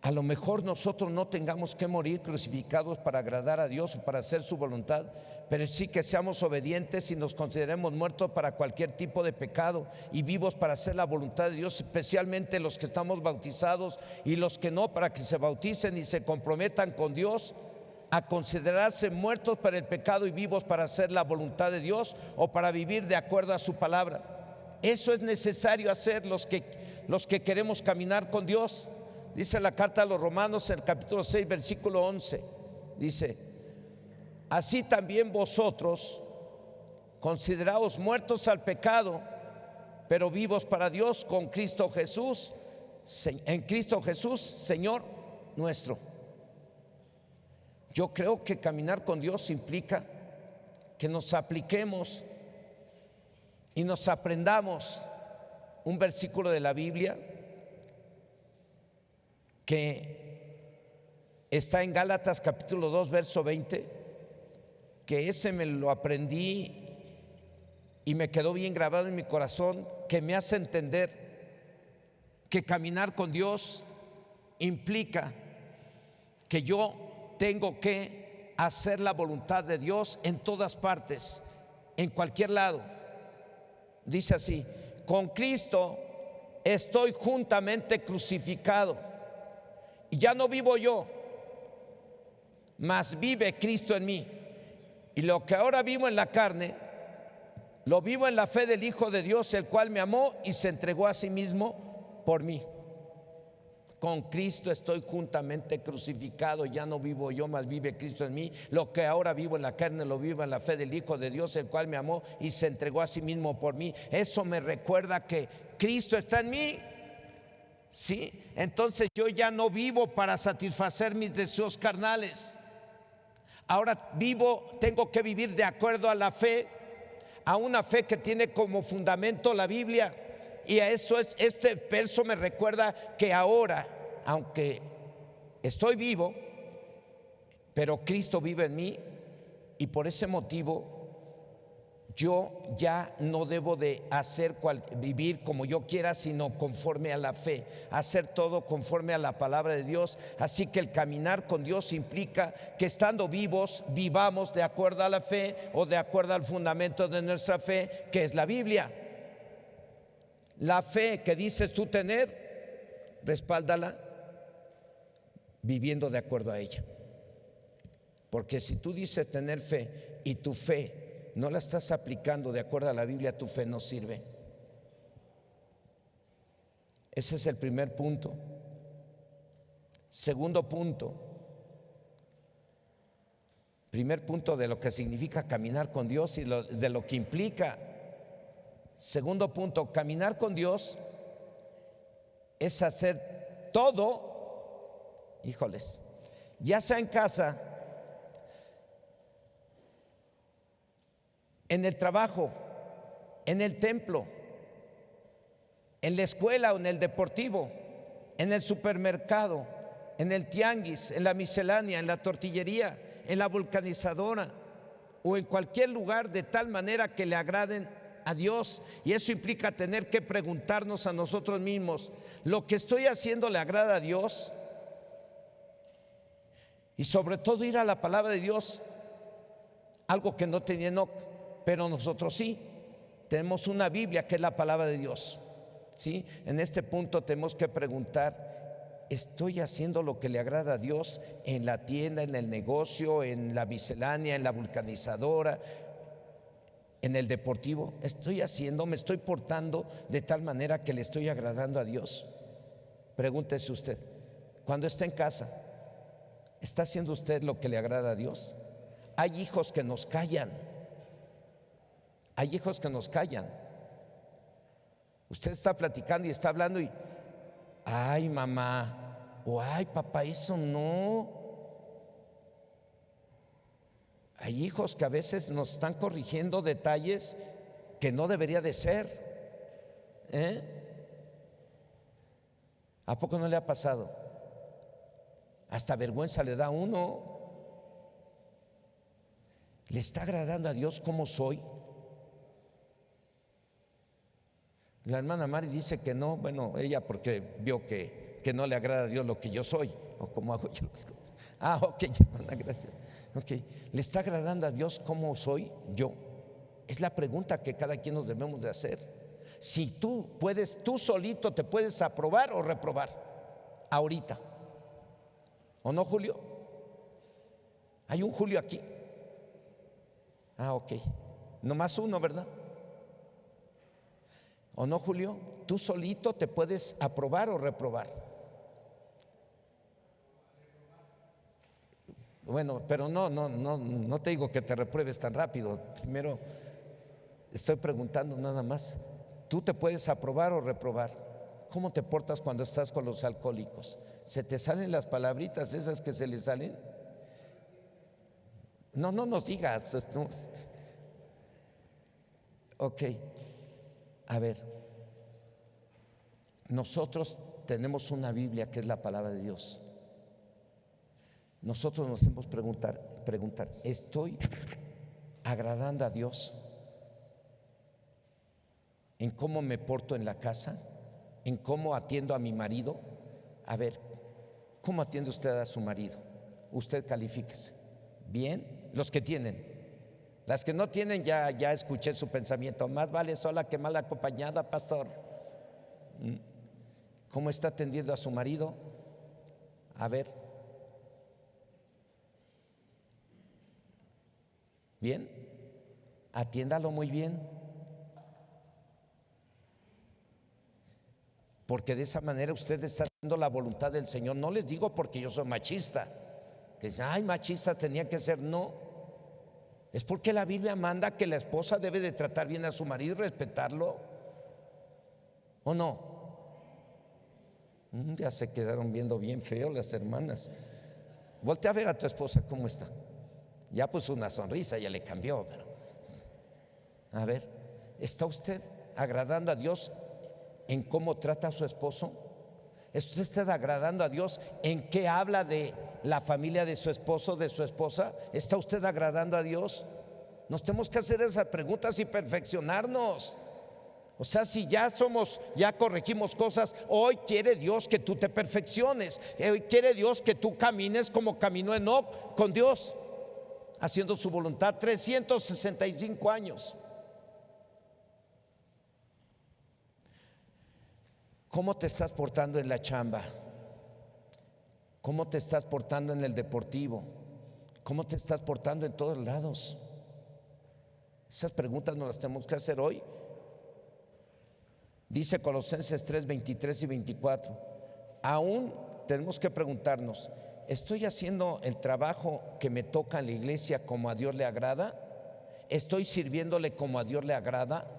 a lo mejor nosotros no tengamos que morir crucificados para agradar a Dios o para hacer su voluntad, pero sí que seamos obedientes y nos consideremos muertos para cualquier tipo de pecado y vivos para hacer la voluntad de Dios, especialmente los que estamos bautizados y los que no, para que se bauticen y se comprometan con Dios a considerarse muertos para el pecado y vivos para hacer la voluntad de Dios o para vivir de acuerdo a su palabra. Eso es necesario hacer los que queremos caminar con Dios. Dice la carta a los Romanos, en el capítulo 6, versículo 11, dice: así también vosotros consideraos muertos al pecado, pero vivos para Dios con Cristo Jesús, en Cristo Jesús, Señor nuestro. Yo creo que caminar con Dios implica que nos apliquemos y nos aprendamos un versículo de la Biblia que está en Gálatas capítulo 2, verso 20, que ese me lo aprendí y me quedó bien grabado en mi corazón, que me hace entender que caminar con Dios implica que yo tengo que hacer la voluntad de Dios en todas partes, en cualquier lado. Dice así: con Cristo estoy juntamente crucificado, y ya no vivo yo, mas vive Cristo en mí. Y lo que ahora vivo en la carne, lo vivo en la fe del Hijo de Dios, el cual me amó y se entregó a sí mismo por mí. Con Cristo estoy juntamente crucificado, ya no vivo yo, mas vive Cristo en mí. Lo que ahora vivo en la carne, lo vivo en la fe del Hijo de Dios, el cual me amó y se entregó a sí mismo por mí. Eso me recuerda que Cristo está en mí. ¿Sí? Entonces yo ya no vivo para satisfacer mis deseos carnales. Ahora tengo que vivir de acuerdo a la fe, a una fe que tiene como fundamento la Biblia. Y a eso este verso me recuerda que ahora, aunque estoy vivo, pero Cristo vive en mí, y por ese motivo yo ya no debo de vivir como yo quiera, sino conforme a la fe, hacer todo conforme a la palabra de Dios. Así que el caminar con Dios implica que estando vivos, vivamos de acuerdo a la fe o de acuerdo al fundamento de nuestra fe, que es la Biblia. La fe que dices tú tener, respáldala viviendo de acuerdo a ella. Porque si tú dices tener fe y tu fe no la estás aplicando de acuerdo a la Biblia, tu fe no sirve. Ese es el primer punto. Segundo punto. Primer punto de lo que significa caminar con Dios y de lo que implica. Segundo punto, caminar con Dios es hacer todo, híjoles, ya sea en casa, en el trabajo, en el templo, en la escuela o en el deportivo, en el supermercado, en el tianguis, en la miscelánea, en la tortillería, en la vulcanizadora o en cualquier lugar, de tal manera que le agraden a Dios. Y eso implica tener que preguntarnos a nosotros mismos: ¿lo que estoy haciendo le agrada a Dios? Y sobre todo ir a la palabra de Dios, algo que no tenía Enoc, pero nosotros sí tenemos una Biblia que es la palabra de Dios. ¿Sí? En este punto tenemos que preguntar: ¿estoy haciendo lo que le agrada a Dios en la tienda, en el negocio, en la miscelánea, en la vulcanizadora, en el deportivo? ¿Me estoy portando de tal manera que le estoy agradando a Dios? Pregúntese usted. Cuando está en casa, ¿está haciendo usted lo que le agrada a Dios? Hay hijos que nos callan. Hay hijos que nos callan. Usted está platicando y está hablando y, ay mamá, o ay papá, eso no. Hay hijos que a veces nos están corrigiendo detalles que no debería de ser. ¿A poco no le ha pasado? Hasta vergüenza le da a uno. ¿Le está agradando a Dios como soy? La hermana Mari dice que no. Bueno, ella porque vio que no le agrada a Dios lo que yo soy, o cómo hago yo las cosas. Ok, hermana, gracias. Ok, ¿le está agradando a Dios como soy yo? Es la pregunta que cada quien nos debemos de hacer. Si tú puedes, tú solito te puedes aprobar o reprobar ahorita. ¿O no, Julio? ¿Hay un Julio aquí? Ok, nomás uno, ¿verdad? ¿O no, Julio? Tú solito te puedes aprobar o reprobar. Bueno, pero no te digo que te repruebes tan rápido. Primero estoy preguntando nada más. Tú te puedes aprobar o reprobar. ¿Cómo te portas cuando estás con los alcohólicos? ¿Se te salen las palabritas esas que se les salen? No nos digas. No. Ok, a ver, nosotros tenemos una Biblia que es la palabra de Dios. Nosotros nos debemos preguntar, ¿estoy agradando a Dios en cómo me porto en la casa? ¿En cómo atiendo a mi marido? A ver, ¿cómo atiende usted a su marido? Usted califíquese. ¿Bien? Los que tienen. Las que no tienen, ya escuché su pensamiento. Más vale sola que mal acompañada, pastor. ¿Cómo está atendiendo a su marido? A ver. ¿Bien? Atiéndalo muy bien. Porque de esa manera usted está haciendo la voluntad del Señor. No les digo porque yo soy machista. Que dicen, ay, machista tenía que ser. No. Es porque la Biblia manda que la esposa debe de tratar bien a su marido y respetarlo. ¿O no? Ya se quedaron viendo bien feo las hermanas. Voltea a ver a tu esposa cómo está. Ya puso una sonrisa, ya le cambió, pero a ver, ¿está usted agradando a Dios en cómo trata a su esposo? ¿Está usted agradando a Dios en qué habla de la familia de su esposo, de su esposa? ¿Está usted agradando a Dios? Nos tenemos que hacer esas preguntas y perfeccionarnos. O sea, si ya corregimos cosas, hoy quiere Dios que tú te perfecciones. Hoy quiere Dios que tú camines como caminó Enoc con Dios, haciendo su voluntad 365 años. ¿Cómo te estás portando en la chamba? ¿Cómo te estás portando en el deportivo? ¿Cómo te estás portando en todos lados? Esas preguntas nos las tenemos que hacer hoy. Dice Colosenses 3, 23 y 24. Aún tenemos que preguntarnos, ¿estoy haciendo el trabajo que me toca en la iglesia como a Dios le agrada? ¿Estoy sirviéndole como a Dios le agrada?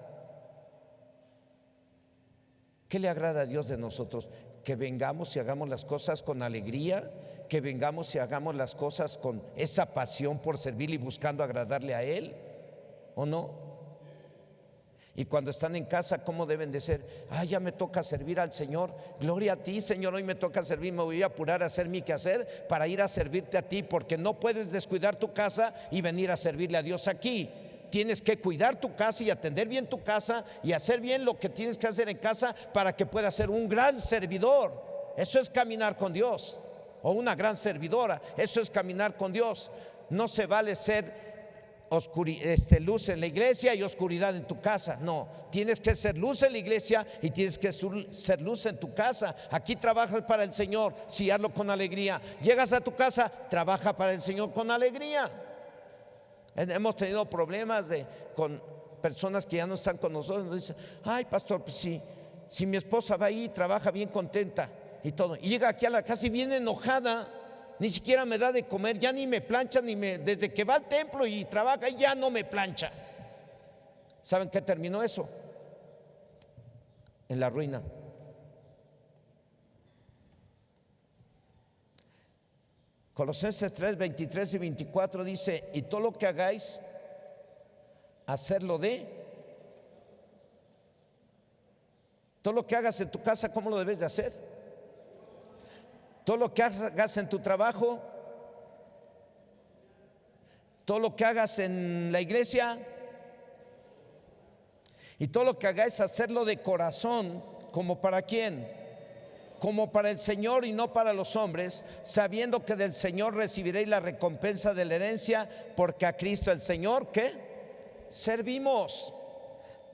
¿Qué le agrada a Dios de nosotros? Que vengamos y hagamos las cosas con alegría, que vengamos y hagamos las cosas con esa pasión por servir y buscando agradarle a Él, ¿o no? Y cuando están en casa, ¿cómo deben de ser? Ya me toca servir al Señor. Gloria a ti, Señor, hoy me toca servir. Me voy a apurar a hacer mi quehacer para ir a servirte a ti, porque no puedes descuidar tu casa y venir a servirle a Dios aquí. Tienes que cuidar tu casa y atender bien tu casa y hacer bien lo que tienes que hacer en casa para que puedas ser un gran servidor. Eso es caminar con Dios. O una gran servidora. Eso es caminar con Dios. No se vale ser luz en la iglesia y oscuridad en tu casa. No, tienes que ser luz en la iglesia y tienes que ser luz en tu casa. Aquí trabajas para el Señor, sí, hazlo con alegría. Llegas a tu casa, trabaja para el Señor con alegría. Hemos tenido problemas con personas que ya no están con nosotros. Nos dicen, ay pastor, pues si mi esposa va ahí y trabaja bien contenta, y todo. Y llega aquí a la casa y viene enojada, ni siquiera me da de comer, ya ni me plancha, desde que va al templo y trabaja, ya no me plancha. ¿Saben qué terminó eso? En la ruina. Colosenses 3, 23 y 24 dice: y todo lo que hagáis, hacerlo todo lo que hagas en tu casa, ¿cómo lo debes de hacer? Todo lo que hagas en tu trabajo, todo lo que hagas en la iglesia, y todo lo que hagáis, hacerlo de corazón. ¿Como para quién? Como para el Señor y no para los hombres, sabiendo que del Señor recibiréis la recompensa de la herencia, porque a Cristo el Señor, ¿qué? Servimos.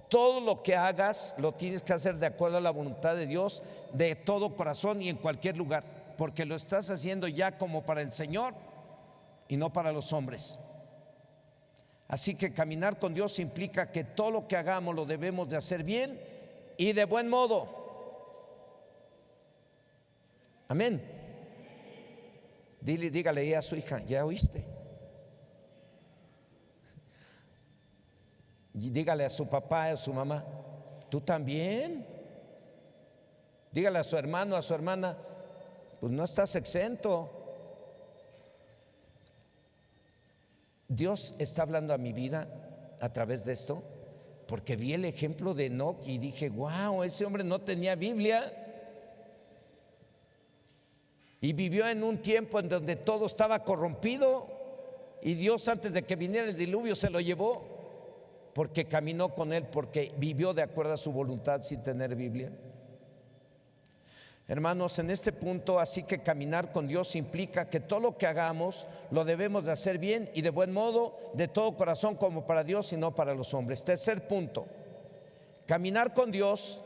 Todo lo que hagas lo tienes que hacer de acuerdo a la voluntad de Dios, de todo corazón y en cualquier lugar, porque lo estás haciendo ya como para el Señor y no para los hombres. Así que caminar con Dios implica que todo lo que hagamos lo debemos de hacer bien y de buen modo. Amén. Dígale a su hija: ¿ya oíste? Y dígale a su papá, a su mamá: tú también. Dígale a su hermano, a su hermana: pues no estás exento. Dios está hablando a mi vida a través de esto, porque vi el ejemplo de Enoc y dije: wow, ese hombre no tenía Biblia y vivió en un tiempo en donde todo estaba corrompido, y Dios, antes de que viniera el diluvio, se lo llevó, porque caminó con él, porque vivió de acuerdo a su voluntad sin tener Biblia. Hermanos, en este punto, así que caminar con Dios implica que todo lo que hagamos lo debemos de hacer bien y de buen modo, de todo corazón, como para Dios y no para los hombres. Tercer punto: caminar con Dios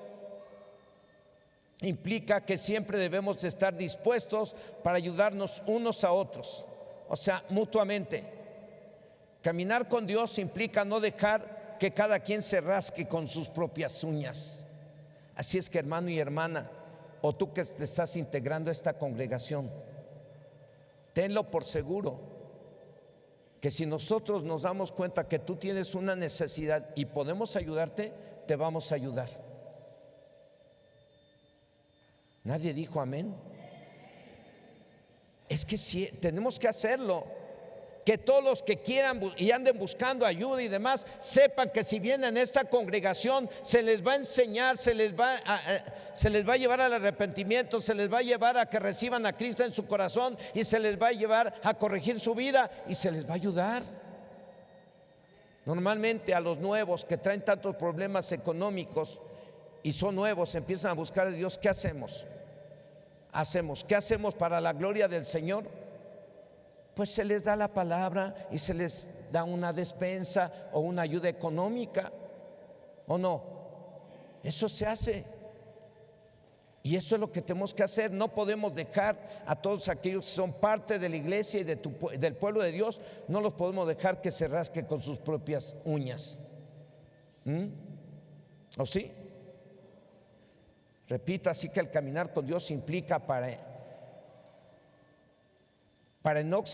implica que siempre debemos de estar dispuestos para ayudarnos unos a otros, o sea, mutuamente. Caminar con Dios implica no dejar que cada quien se rasque con sus propias uñas. Así es que, hermano y hermana, o tú que te estás integrando a esta congregación, tenlo por seguro que si nosotros nos damos cuenta que tú tienes una necesidad y podemos ayudarte, te vamos a ayudar. Nadie dijo amén. Es que sí, tenemos que hacerlo. Que todos los que quieran y anden buscando ayuda y demás, sepan que si vienen a esta congregación, se les va a enseñar, se les va a llevar al arrepentimiento, se les va a llevar a que reciban a Cristo en su corazón, y se les va a llevar a corregir su vida, y se les va a ayudar. Normalmente a los nuevos que traen tantos problemas económicos y son nuevos, empiezan a buscar a Dios. ¿Qué hacemos? ¿Qué hacemos para la gloria del Señor? Pues se les da la palabra y se les da una despensa o una ayuda económica, ¿o no? Eso se hace, y eso es lo que tenemos que hacer. No podemos dejar a todos aquellos que son parte de la iglesia y del pueblo de Dios, no los podemos dejar que se rasquen con sus propias uñas. ¿O sí? Repito, así que el caminar con Dios implica para Enoc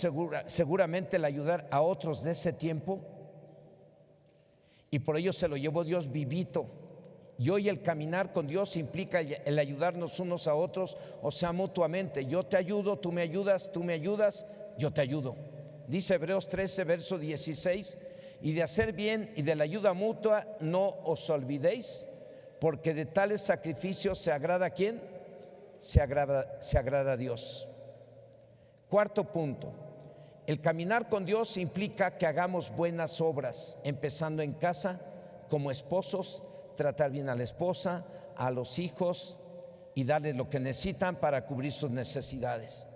seguramente el ayudar a otros de ese tiempo, y por ello se lo llevó Dios vivito. Y hoy el caminar con Dios implica el ayudarnos unos a otros, o sea, mutuamente. Yo te ayudo, tú me ayudas, yo te ayudo. Dice Hebreos 13, verso 16: y de hacer bien y de la ayuda mutua no os olvidéis, porque de tales sacrificios se agrada ¿a quién? Se agrada a Dios. Cuarto punto: el caminar con Dios implica que hagamos buenas obras, empezando en casa, como esposos, tratar bien a la esposa, a los hijos, y darles lo que necesitan para cubrir sus necesidades.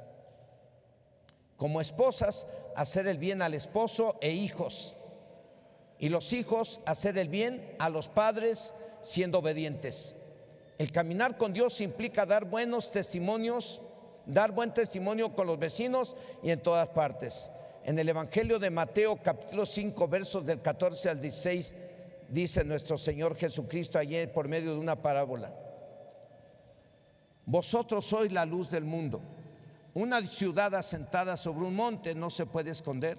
Como esposas, hacer el bien al esposo e hijos, y los hijos hacer el bien a los padres siendo obedientes. El caminar con Dios implica dar buen testimonio con los vecinos y en todas partes. En el Evangelio de Mateo, capítulo 5, versos del 14 al 16, dice nuestro Señor Jesucristo allí por medio de una parábola: Vosotros sois la luz del mundo. Una ciudad asentada sobre un monte no se puede esconder,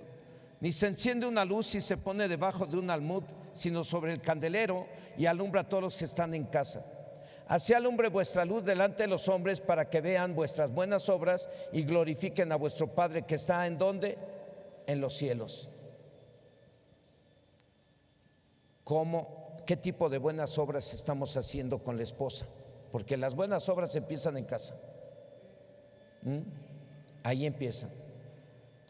ni se enciende una luz y se pone debajo de un almud, sino sobre el candelero y alumbra a todos los que están en casa. Así alumbre vuestra luz delante de los hombres, para que vean vuestras buenas obras y glorifiquen a vuestro Padre que está ¿en dónde? En los cielos. ¿Qué tipo de buenas obras estamos haciendo con la esposa? Porque las buenas obras empiezan en casa. Ahí empiezan.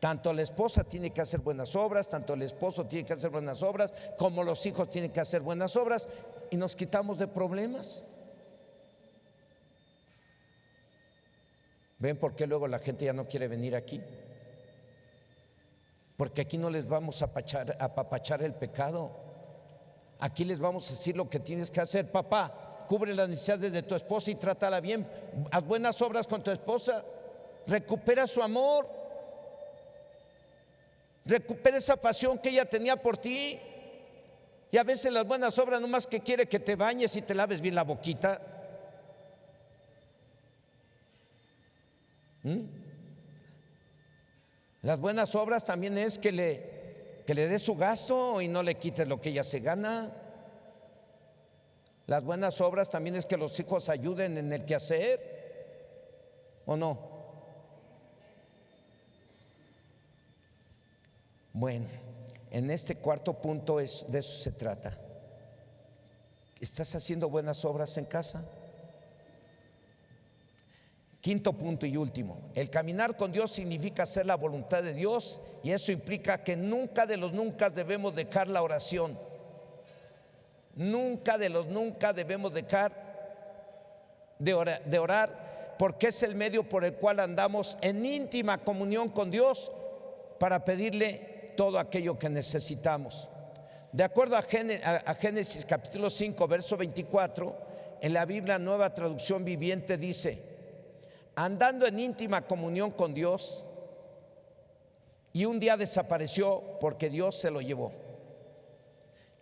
Tanto la esposa tiene que hacer buenas obras, tanto el esposo tiene que hacer buenas obras, como los hijos tienen que hacer buenas obras, y nos quitamos de problemas. ¿Ven por qué luego la gente ya no quiere venir aquí? Porque aquí no les vamos a apapachar el pecado. Aquí les vamos a decir lo que tienes que hacer. Papá, cubre las necesidades de tu esposa y trátala bien. Haz buenas obras con tu esposa. Recupera su amor. Recupera esa pasión que ella tenía por ti. Y a veces las buenas obras nomás que quiere que te bañes y te laves bien la boquita. Las buenas obras también es que le des su gasto y no le quites lo que ella se gana. Las buenas obras también es que los hijos ayuden en el quehacer, ¿o no? Bueno, en este cuarto punto de eso se trata. ¿Estás haciendo buenas obras en casa? Quinto punto y último, el caminar con Dios significa hacer la voluntad de Dios, y eso implica que nunca de los nunca debemos dejar la oración. Nunca de los nunca debemos dejar de orar, porque es el medio por el cual andamos en íntima comunión con Dios para pedirle todo aquello que necesitamos. De acuerdo a Génesis capítulo 5, verso 24, en la Biblia Nueva Traducción Viviente dice: andando en íntima comunión con Dios, y un día desapareció porque Dios se lo llevó.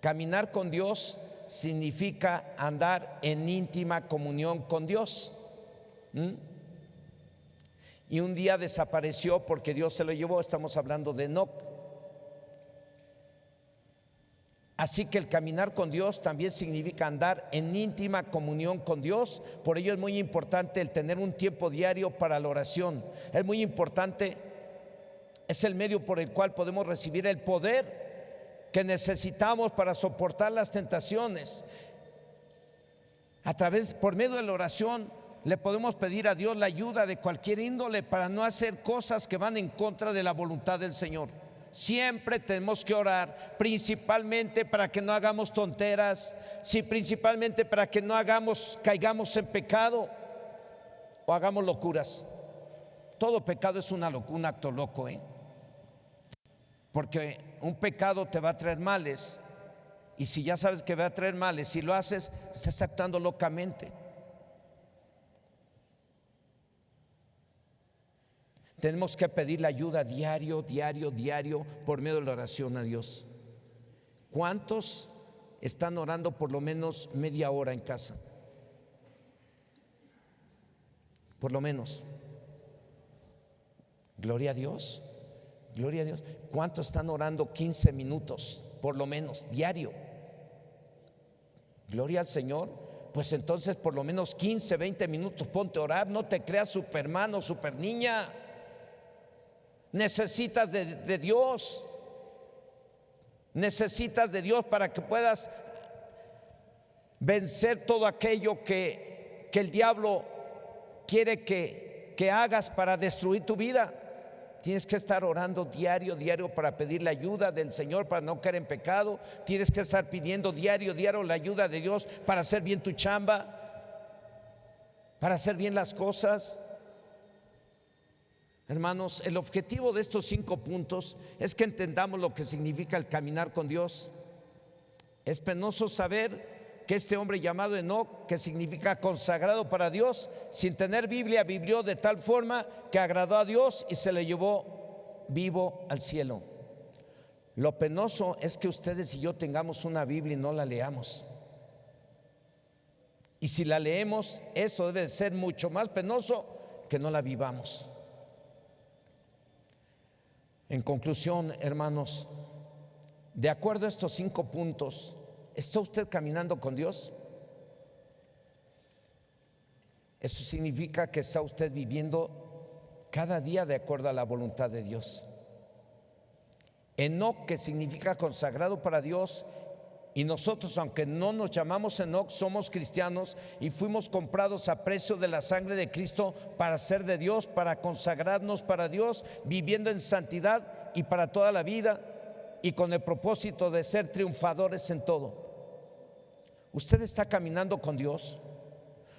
Caminar con Dios significa andar en íntima comunión con Dios. Y un día desapareció porque Dios se lo llevó. Estamos hablando de Enoc. Así que el caminar con Dios también significa andar en íntima comunión con Dios. Por ello es muy importante el tener un tiempo diario para la oración. Es muy importante, es el medio por el cual podemos recibir el poder que necesitamos para soportar las tentaciones. Por medio de la oración le podemos pedir a Dios la ayuda de cualquier índole para no hacer cosas que van en contra de la voluntad del Señor. Siempre tenemos que orar, principalmente para que no hagamos tonteras, principalmente para que no caigamos en pecado o hagamos locuras. Todo pecado es un acto loco, porque un pecado te va a traer males, y si ya sabes que va a traer males, si lo haces, estás actuando locamente. Tenemos que pedir la ayuda diario por medio de la oración a Dios. ¿Cuántos están orando por lo menos media hora en casa? Por lo menos. Gloria a Dios. Gloria a Dios. ¿Cuántos están orando 15 minutos por lo menos diario? Gloria al Señor. Pues entonces por lo menos 15, 20 minutos ponte a orar. No te creas superman o super niña. Necesitas de Dios. Necesitas de Dios para que puedas vencer todo aquello que el diablo quiere que hagas para destruir tu vida. Tienes que estar orando diario para pedir la ayuda del Señor para no caer en pecado. Tienes que estar pidiendo diario la ayuda de Dios para hacer bien tu chamba, para hacer bien las cosas. Hermanos, el objetivo de estos 5 puntos es que entendamos lo que significa el caminar con Dios. Es penoso saber que este hombre llamado Enoc, que significa consagrado para Dios, sin tener Biblia, vivió de tal forma que agradó a Dios y se le llevó vivo al cielo. Lo penoso es que ustedes y yo tengamos una Biblia y no la leamos. Y si la leemos, eso debe ser mucho más penoso que no la vivamos. En conclusión, hermanos, de acuerdo a estos 5 puntos, ¿está usted caminando con Dios? Eso significa que está usted viviendo cada día de acuerdo a la voluntad de Dios. Enoc, que significa consagrado para Dios, y nosotros, aunque no nos llamamos Enoc, somos cristianos y fuimos comprados a precio de la sangre de Cristo para ser de Dios, para consagrarnos para Dios, viviendo en santidad y para toda la vida, y con el propósito de ser triunfadores en todo. ¿Usted está caminando con Dios?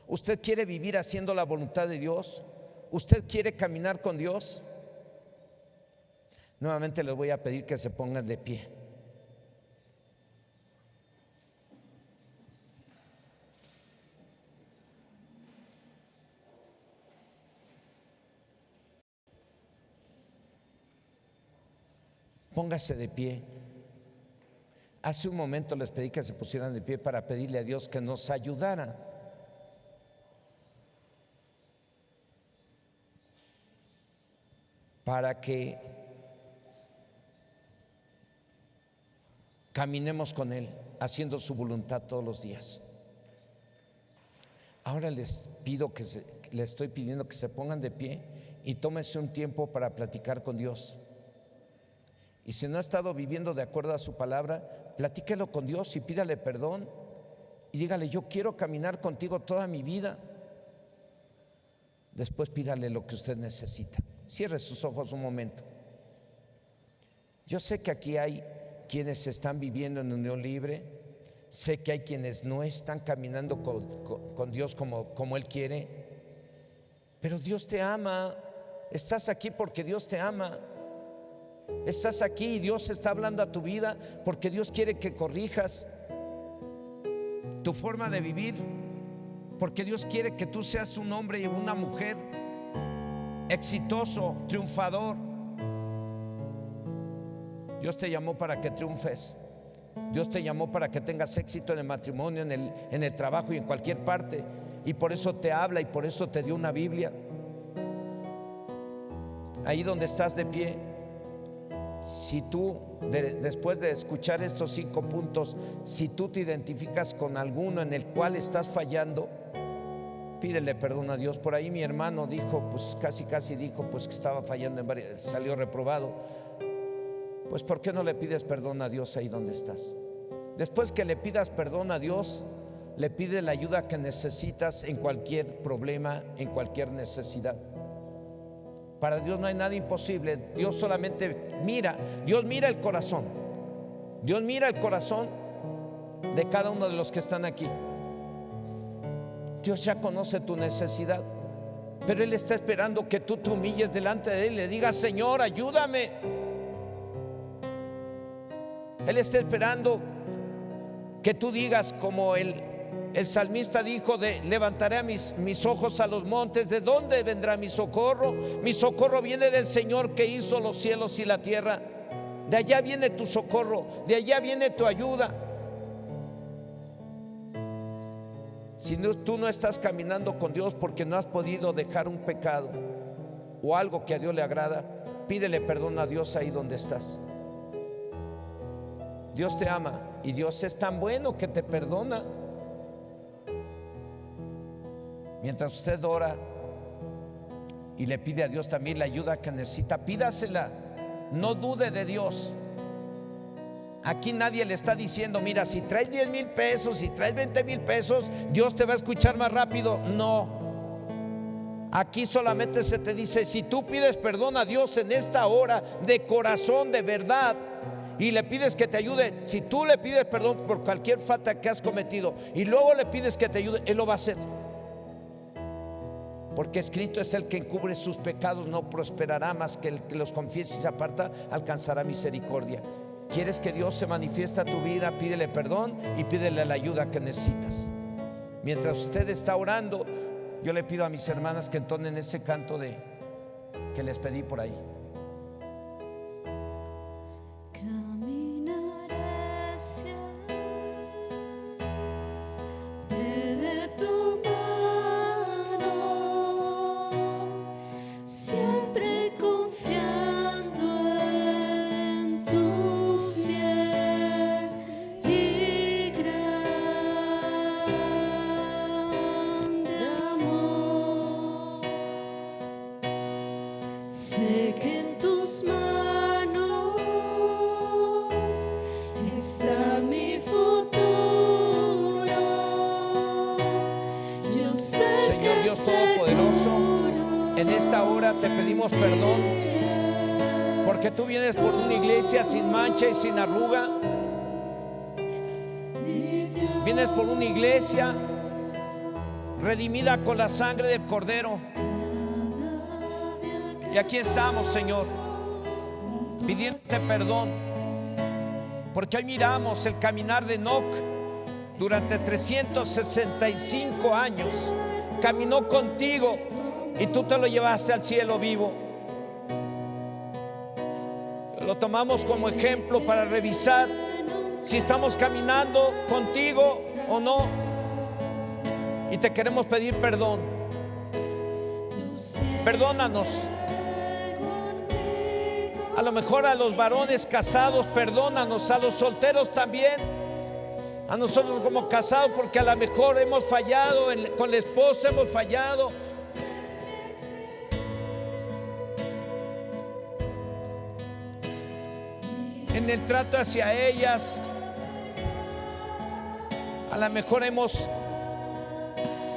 ¿Usted quiere vivir haciendo la voluntad de Dios? ¿Usted quiere caminar con Dios? Nuevamente les voy a pedir que se pongan de pie. Póngase de pie. Hace un momento les pedí que se pusieran de pie para pedirle a Dios que nos ayudara. Para que caminemos con Él, haciendo su voluntad todos los días. Ahora les estoy pidiendo que se pongan de pie y tómense un tiempo para platicar con Dios. Y si no ha estado viviendo de acuerdo a su palabra, platíquelo con Dios y pídale perdón y dígale: yo quiero caminar contigo toda mi vida. Después pídale lo que usted necesita. Cierre sus ojos un momento. Yo sé que aquí hay quienes están viviendo en unión libre. Sé que hay quienes no están caminando con Dios como Él quiere. Pero Dios te ama. Estás aquí porque Dios te ama. Estás aquí y Dios está hablando a tu vida porque Dios quiere que corrijas tu forma de vivir, porque Dios quiere que tú seas un hombre y una mujer exitoso, triunfador. Dios te llamó para que triunfes. Dios te llamó para que tengas éxito en el matrimonio, en el trabajo y en cualquier parte. Y por eso te habla y por eso te dio una Biblia. Ahí donde estás de pie, si tú, después de escuchar estos 5 puntos, si tú te identificas con alguno en el cual estás fallando, pídele perdón a Dios. Por ahí mi hermano dijo, pues casi dijo, pues que estaba fallando en varias, salió reprobado. Pues ¿por qué no le pides perdón a Dios ahí donde estás? Después que le pidas perdón a Dios, le pide la ayuda que necesitas en cualquier problema, en cualquier necesidad. Para Dios no hay nada imposible. Dios solamente mira, Dios mira el corazón. Dios mira el corazón de cada uno de los que están aquí. Dios ya conoce tu necesidad, pero Él está esperando que tú te humilles delante de Él y le digas: Señor, ayúdame. Él está esperando que tú digas, como el salmista dijo, levantaré mis ojos a los montes. ¿De dónde vendrá mi socorro? Mi socorro viene del Señor que hizo los cielos y la tierra. De allá viene tu socorro, de allá viene tu ayuda. Si tú no estás caminando con Dios porque no has podido dejar un pecado o algo que a Dios le agrada, pídele perdón a Dios ahí donde estás. Dios te ama y Dios es tan bueno que te perdona. Mientras usted ora y le pide a Dios también la ayuda que necesita, pídasela. No dude de Dios. Aquí nadie le está diciendo: mira, si traes 10,000 pesos, si traes 20,000 pesos, Dios te va a escuchar más rápido. No. Aquí solamente se te dice: si tú pides perdón a Dios en esta hora, de corazón, de verdad, y le pides que te ayude, si tú le pides perdón por cualquier falta que has cometido y luego le pides que te ayude, Él lo va a hacer. Porque escrito es: el que encubre sus pecados no prosperará, más que el que los confiese y se aparta alcanzará misericordia. ¿Quieres que Dios se manifieste a tu vida? Pídele perdón y pídele la ayuda que necesitas. Mientras usted está orando, yo le pido a mis hermanas que entonen ese canto que les pedí por ahí. Caminaré siempre de tu Dios Todopoderoso, en esta hora te pedimos perdón, porque tú vienes por una iglesia sin mancha y sin arruga. Vienes por una iglesia redimida con la sangre del Cordero. Y aquí estamos, Señor, pidiéndote perdón, porque hoy miramos el caminar de Enoc. Durante 365 años caminó contigo y tú te lo llevaste al cielo vivo. Lo tomamos como ejemplo para revisar si estamos caminando contigo o no. Y te queremos pedir perdón. Perdónanos. A lo mejor a los varones casados, perdónanos. A los solteros también. A nosotros como casados, porque a lo mejor hemos fallado con la esposa, hemos fallado. En el trato hacia ellas. A lo mejor hemos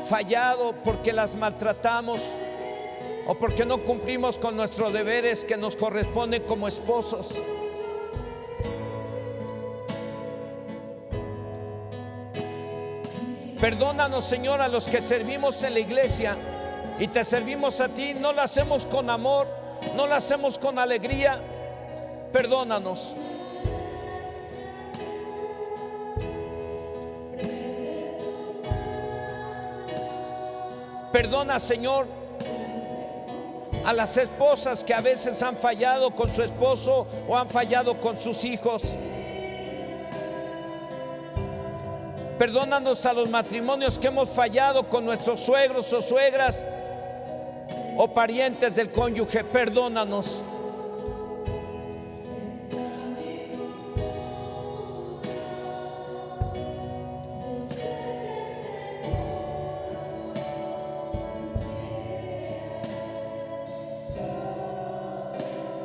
fallado porque las maltratamos o porque no cumplimos con nuestros deberes que nos corresponden como esposos. Perdónanos, Señor, a los que servimos en la iglesia y te servimos a ti. No lo hacemos con amor, no lo hacemos con alegría. Perdónanos. Perdona, Señor, a las esposas que a veces han fallado con su esposo o han fallado con sus hijos. Perdónanos a los matrimonios que hemos fallado con nuestros suegros o suegras o parientes del cónyuge. Perdónanos.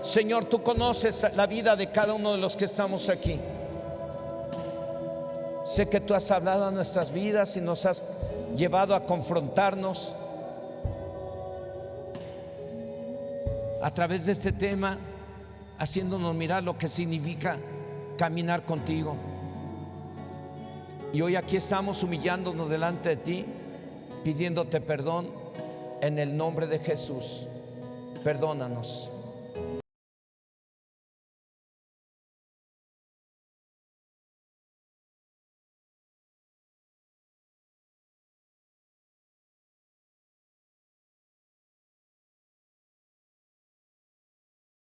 Señor, tú conoces la vida de cada uno de los que estamos aquí. Sé que tú has hablado a nuestras vidas y nos has llevado a confrontarnos a través de este tema, haciéndonos mirar lo que significa caminar contigo. Y hoy aquí estamos humillándonos delante de ti, pidiéndote perdón en el nombre de Jesús. Perdónanos.